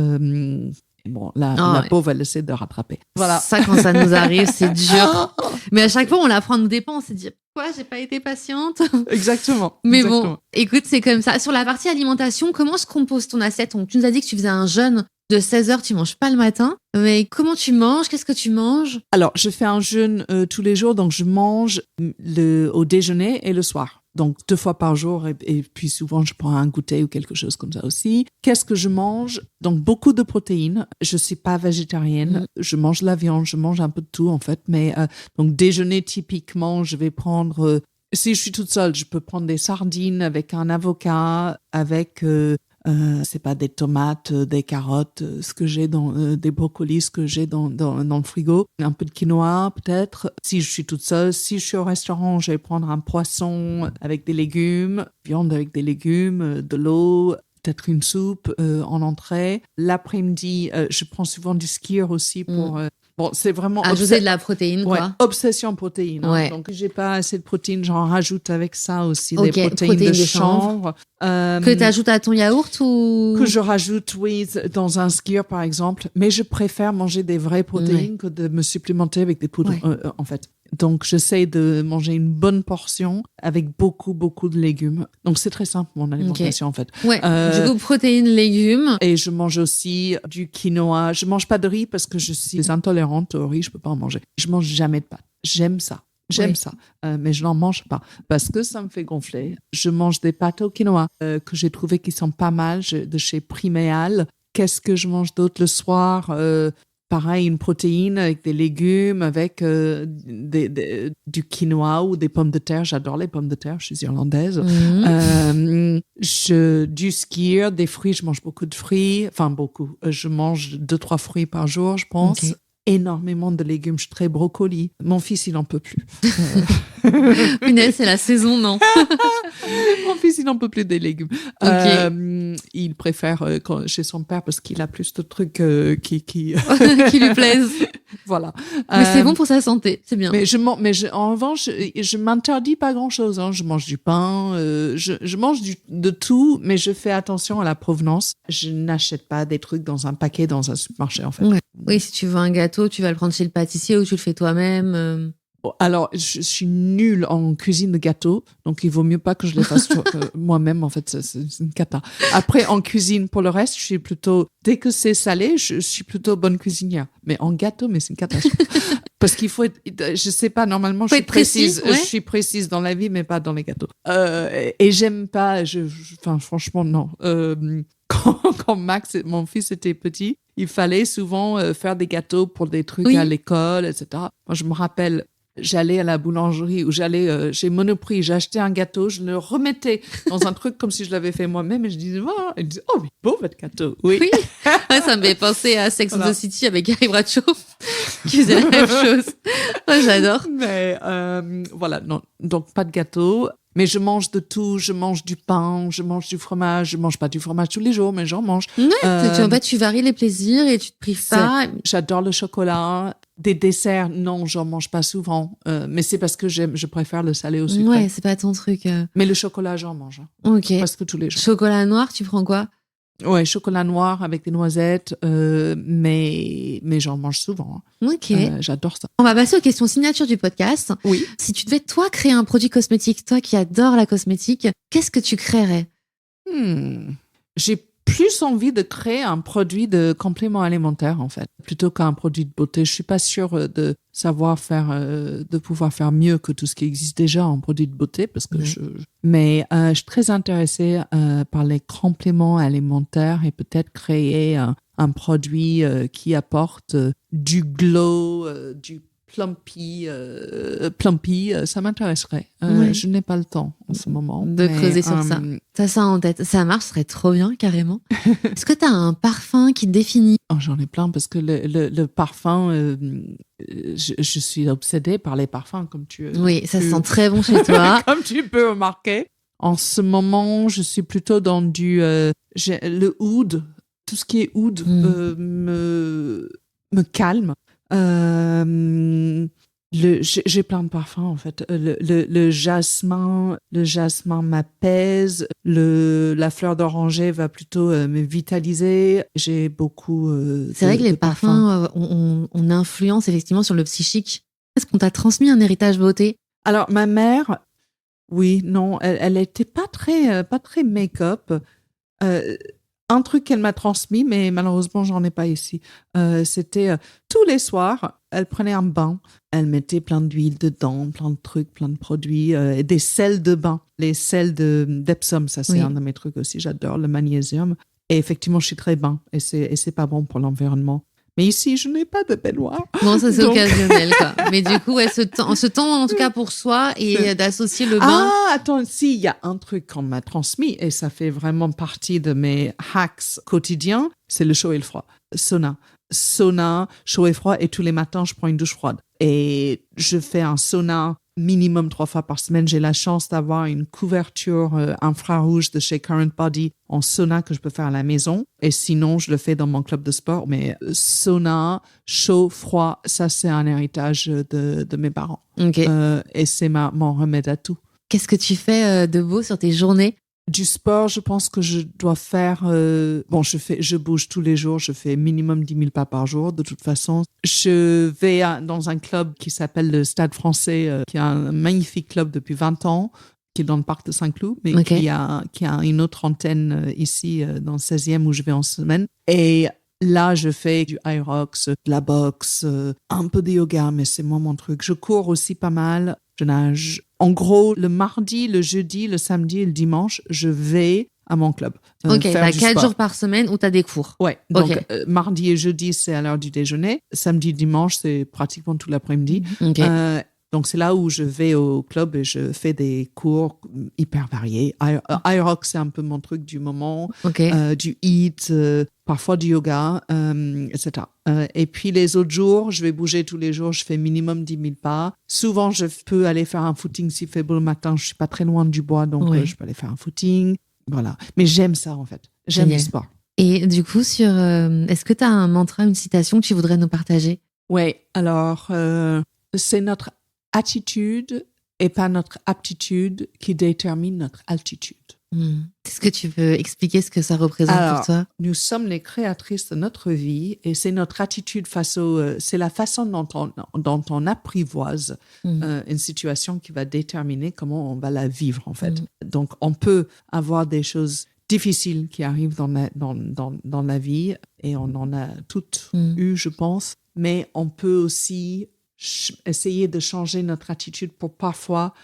Bon, la pauvre, elle essaie de rattraper. Voilà. Ça, quand ça nous arrive, c'est dur. Mais à chaque fois, on l'apprend à nos dépens. On s'est dit, pourquoi j'ai pas été patiente? Exactement. Mais bon, écoute, c'est comme ça. Sur la partie alimentation, comment se compose ton assiette? Donc, tu nous as dit que tu faisais un jeûne de 16 heures, tu manges pas le matin. Mais comment tu manges? Qu'est-ce que tu manges? Alors, je fais un jeûne tous les jours. Donc, je mange au déjeuner et le soir. Donc, 2 fois par jour, et puis souvent, je prends un goûter ou quelque chose comme ça aussi. Qu'est-ce que je mange? Donc, beaucoup de protéines. Je suis pas végétarienne. Je mange la viande, je mange un peu de tout, en fait. Mais donc, déjeuner, typiquement, je vais prendre... si je suis toute seule, je peux prendre des sardines avec un avocat, avec C'est pas des tomates, des carottes, ce que j'ai des brocolis, ce que j'ai dans le frigo. Un peu de quinoa, peut-être. Si je suis toute seule, si je suis au restaurant, je vais prendre un poisson avec des légumes, viande avec des légumes, de l'eau, peut-être une soupe en entrée. L'après-midi, je prends souvent du skyr aussi pour... Bon, c'est vraiment... Ajouter de la protéine, quoi. Ouais, obsession protéine. Ouais. Donc, si j'ai pas assez de protéines, j'en rajoute avec ça aussi Ok, des protéines de chanvre. Que tu ajoutes à ton yaourt ou... Que je rajoute, oui, dans un skyr, par exemple. Mais je préfère manger des vraies protéines que de me supplémenter avec des poudres, en fait. Donc, j'essaie de manger une bonne portion avec beaucoup, beaucoup de légumes. Donc, c'est très simple, mon alimentation, en fait. Ouais, du coup, protéines, légumes. Et je mange aussi du quinoa. Je mange pas de riz parce que je suis intolérante au riz, je peux pas en manger. Je mange jamais de pâtes. J'aime ça. Mais je n'en mange pas parce que ça me fait gonfler. Je mange des pâtes au quinoa que j'ai trouvé qui sont pas mal de chez Priméal. Qu'est-ce que je mange d'autre le soir? Pareil, une protéine avec des légumes, avec du quinoa ou des pommes de terre. J'adore les pommes de terre, je suis irlandaise. Du skyr, des fruits, je mange beaucoup de fruits. Enfin, beaucoup. Je mange 2-3 fruits par jour, je pense. Okay. Énormément de légumes. Je suis très brocoli. Mon fils, il n'en peut plus. Punaise, c'est la saison, non? Mon fils, il n'en peut plus des légumes. Okay. Il préfère chez son père parce qu'il a plus de trucs qui qui lui plaisent. Voilà. Mais c'est bon pour sa santé, c'est bien. En revanche, je m'interdis pas grand-chose. Hein. Je mange du pain, je mange de tout, mais je fais attention à la provenance. Je n'achète pas des trucs dans un paquet dans un supermarché, en fait. Ouais. Oui, si tu veux un gâteau, tu vas le prendre chez le pâtissier ou tu le fais toi-même. Alors, je suis nulle en cuisine de gâteaux, donc il vaut mieux pas que je les fasse moi-même. En fait, c'est une cata. Après, en cuisine, pour le reste, je suis plutôt, dès que c'est salé, je suis plutôt bonne cuisinière. Mais en gâteau, mais c'est une catastrophe. Parce qu'il faut être, je sais pas, normalement, je suis précise. Ouais. Je suis précise dans la vie, mais pas dans les gâteaux. Et j'aime pas, enfin, franchement, non. Quand Max, mon fils, était petit, il fallait souvent faire des gâteaux pour des trucs à l'école, etc. Moi, je me rappelle, j'allais à la boulangerie ou j'allais chez Monoprix, j'achetais un gâteau, je le remettais dans un truc comme si je l'avais fait moi-même et je disais, oh, il disait, oh, mais beau votre gâteau. Oui. Ouais, ça me fait penser à Sex and the City avec Gary Bradshaw qui faisait la même chose. Ouais, j'adore. Mais voilà, non, donc pas de gâteau. Mais je mange de tout, je mange du pain, je mange du fromage, je mange pas du fromage tous les jours, mais j'en mange. Ouais, tu varies les plaisirs et tu te prives pas. J'adore le chocolat. Des desserts, non, j'en mange pas souvent. Mais c'est parce que je préfère le salé au sucre. Ouais, c'est pas ton truc. Mais le chocolat, j'en mange. Ok. Presque tous les jours. Chocolat noir, tu prends quoi? Ouais, chocolat noir avec des noisettes, mais j'en mange souvent. Ok. J'adore ça. On va passer aux questions signature du podcast. Oui. Si tu devais, toi, créer un produit cosmétique, toi qui adore la cosmétique, qu'est-ce que tu créerais? J'ai plus envie de créer un produit de complément alimentaire, en fait, plutôt qu'un produit de beauté. Je suis pas sûre de savoir faire, de pouvoir faire mieux que tout ce qui existe déjà en produit de beauté, parce que mais je suis très intéressée par les compléments alimentaires et peut-être créer un produit qui apporte du glow, du plumpy, ça m'intéresserait. Je n'ai pas le temps en ce moment. De creuser sur ça. T'as ça en tête. Ça marche, ce serait trop bien, carrément. Est-ce que t'as un parfum qui te définit? Oh, j'en ai plein parce que le parfum, je suis obsédée par les parfums, comme tu... Oui, ça sent très bon chez toi. Comme tu peux remarquer. En ce moment, je suis plutôt dans le oud. Tout ce qui est oud me calme. J'ai plein de parfums en fait. Le jasmin m'apaise. La fleur d'oranger va plutôt me vitaliser. J'ai beaucoup. C'est vrai que les parfums on influence effectivement sur le psychique. Est-ce qu'on t'a transmis un héritage beauté? Alors ma mère, oui, non, elle était pas très make-up. Un truc qu'elle m'a transmis, mais malheureusement, j'en ai pas ici. C'était tous les soirs, elle prenait un bain. Elle mettait plein d'huile dedans, plein de trucs, plein de produits, et des sels de bain. Les sels d'Epsom, ça c'est un de mes trucs aussi. J'adore le magnésium. Et effectivement, je suis très bain. Et c'est pas bon pour l'environnement. Mais ici, je n'ai pas de baignoire. Bon, ça c'est Donc- occasionnel, quoi. Mais du coup, ce temps en tout cas pour soi et d'associer le bain. Ah, attends, si, il y a un truc qu'on m'a transmis et ça fait vraiment partie de mes hacks quotidiens, c'est le chaud et le froid. Sauna, chaud et froid, et tous les matins, je prends une douche froide. Et je fais un sauna minimum 3 fois par semaine. J'ai la chance d'avoir une couverture infrarouge de chez Current Body en sauna que je peux faire à la maison. Et sinon, je le fais dans mon club de sport. Mais sauna, chaud, froid, ça, c'est un héritage de mes parents. Ok. Et c'est mon remède à tout. Qu'est-ce que tu fais de beau sur tes journées? Du sport, je pense que je dois faire... je bouge tous les jours. Je fais minimum 10 000 pas par jour, de toute façon. Je vais dans un club qui s'appelle le Stade Français, qui est un magnifique club depuis 20 ans, qui est dans le parc de Saint-Cloud, mais Ok. qui a une autre antenne ici, dans le 16e, où je vais en semaine. Et là, je fais du Hyrox, de la boxe, un peu de yoga, mais c'est moi mon truc. Je cours aussi pas mal. Je nage. En gros, le mardi, le jeudi, le samedi et le dimanche, je vais à mon club. Ok, faire t'as du 4 sport. jours par semaine où t'as des cours. Ouais, donc Ok. mardi et jeudi, c'est à l'heure du déjeuner. Samedi, dimanche, c'est pratiquement tout l'après-midi. Ok. Donc, c'est là où je vais au club et je fais des cours hyper variés. Hyrox, c'est un peu mon truc du moment. Ok. Du HIIT, parfois du yoga, etc. Et puis, les autres jours, je vais bouger tous les jours. Je fais minimum 10 000 pas. Souvent, je peux aller faire un footing s'il fait beau le matin. Je suis pas très loin du bois, donc Ouais. je peux aller faire un footing. Voilà. Mais j'aime ça, en fait. J'aime Génial. le sport. Et du coup, est-ce que tu as un mantra, une citation que tu voudrais nous partager? Oui, alors, c'est notre attitude et pas notre aptitude qui détermine notre altitude. Est-ce que tu veux expliquer ce que ça représente Alors, pour toi? nous sommes les créatrices de notre vie et c'est notre attitude c'est la façon dont on apprivoise une situation qui va déterminer comment on va la vivre, en fait. Donc, on peut avoir des choses difficiles qui arrivent dans la vie et on en a toutes eu, je pense, mais on peut aussi essayer de changer notre attitude pour parfois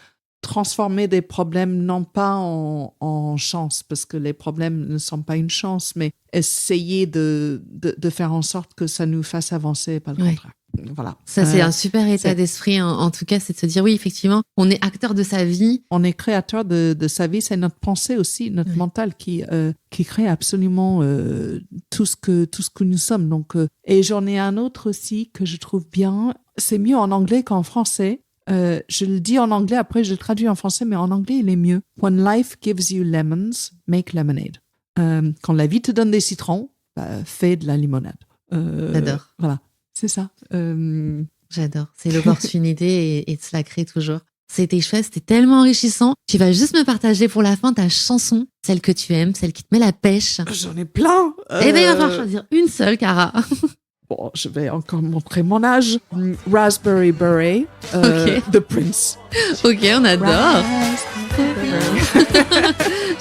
transformer des problèmes non pas en chance, parce que les problèmes ne sont pas une chance, mais essayer de faire en sorte que ça nous fasse avancer, pas le contraire. Voilà. Ça, c'est un super état d'esprit, en tout cas, c'est de se dire, oui, effectivement, on est acteur de sa vie. On est créateur de sa vie, c'est notre pensée aussi, notre mental qui crée absolument tout ce que nous sommes. Donc, et j'en ai un autre aussi que je trouve bien, c'est mieux en anglais qu'en français. Je le dis en anglais, après je le traduis en français, mais en anglais, il est mieux. When life gives you lemons, make lemonade. Quand la vie te donne des citrons, fais de la limonade. J'adore. Voilà, c'est ça. J'adore. C'est l'opportunité et de se la créer toujours. C'était chouette, c'était tellement enrichissant. Tu vas juste me partager pour la fin ta chanson, celle que tu aimes, celle qui te met la pêche. J'en ai plein. Eh bien, il va falloir choisir une seule, Cara. Bon, je vais encore montrer mon âge. Raspberry Beret de Prince. Ok, on adore.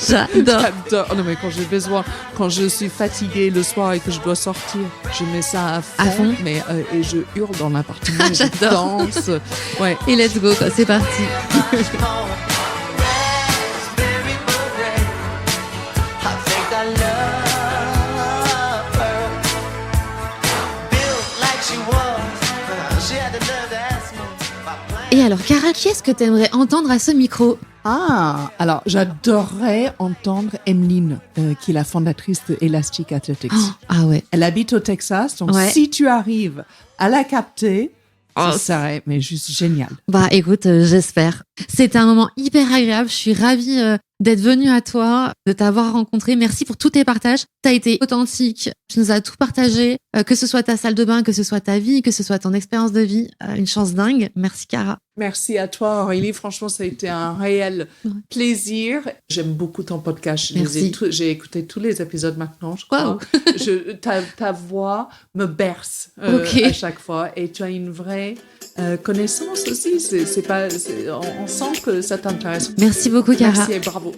J'adore. J'adore. Oh non, mais quand je suis fatiguée le soir et que je dois sortir, je mets ça à fond. Mais, et je hurle dans l'appartement. J'adore. Je danse. Ouais. Et let's go, quoi. C'est parti. Et alors, Cara, qui est-ce que tu aimerais entendre à ce micro? Ah, alors j'adorerais entendre Emeline, qui est la fondatrice de Elastic Athletics. Oh, ah ouais. Elle habite au Texas, donc si tu arrives à la capter, ça serait mais juste génial. Bah écoute, j'espère. C'était un moment hyper agréable. Je suis ravie d'être venue à toi, de t'avoir rencontré. Merci pour tous tes partages. T'as été authentique. Tu nous as tout partagé, que ce soit ta salle de bain, que ce soit ta vie, que ce soit ton expérience de vie. Une chance dingue. Merci, Cara. Merci à toi, Aurélie. Franchement, ça a été un réel plaisir. J'aime beaucoup ton podcast. J'ai écouté tous les épisodes maintenant, je crois. Wow. Ta voix me berce à chaque fois. Et tu as une vraie connaissance aussi. On sent que ça t'intéresse. Merci beaucoup, Cara. Merci et bravo.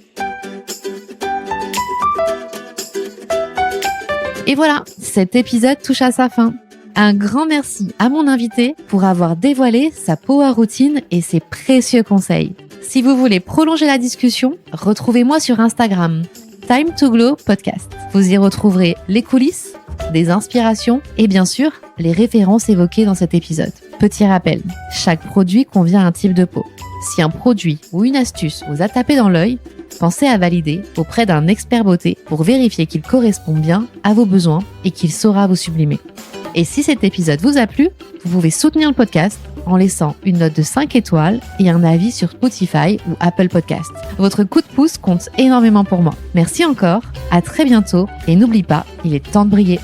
Et voilà, cet épisode touche à sa fin. Un grand merci à mon invité pour avoir dévoilé sa power routine et ses précieux conseils. Si vous voulez prolonger la discussion, retrouvez-moi sur Instagram, Time to Glow Podcast. Vous y retrouverez les coulisses, des inspirations et bien sûr, les références évoquées dans cet épisode. Petit rappel, chaque produit convient à un type de peau. Si un produit ou une astuce vous a tapé dans l'œil, pensez à valider auprès d'un expert beauté pour vérifier qu'il correspond bien à vos besoins et qu'il saura vous sublimer. Et si cet épisode vous a plu, vous pouvez soutenir le podcast en laissant une note de 5 étoiles et un avis sur Spotify ou Apple Podcasts. Votre coup de pouce compte énormément pour moi. Merci encore, à très bientôt et n'oublie pas, il est temps de briller.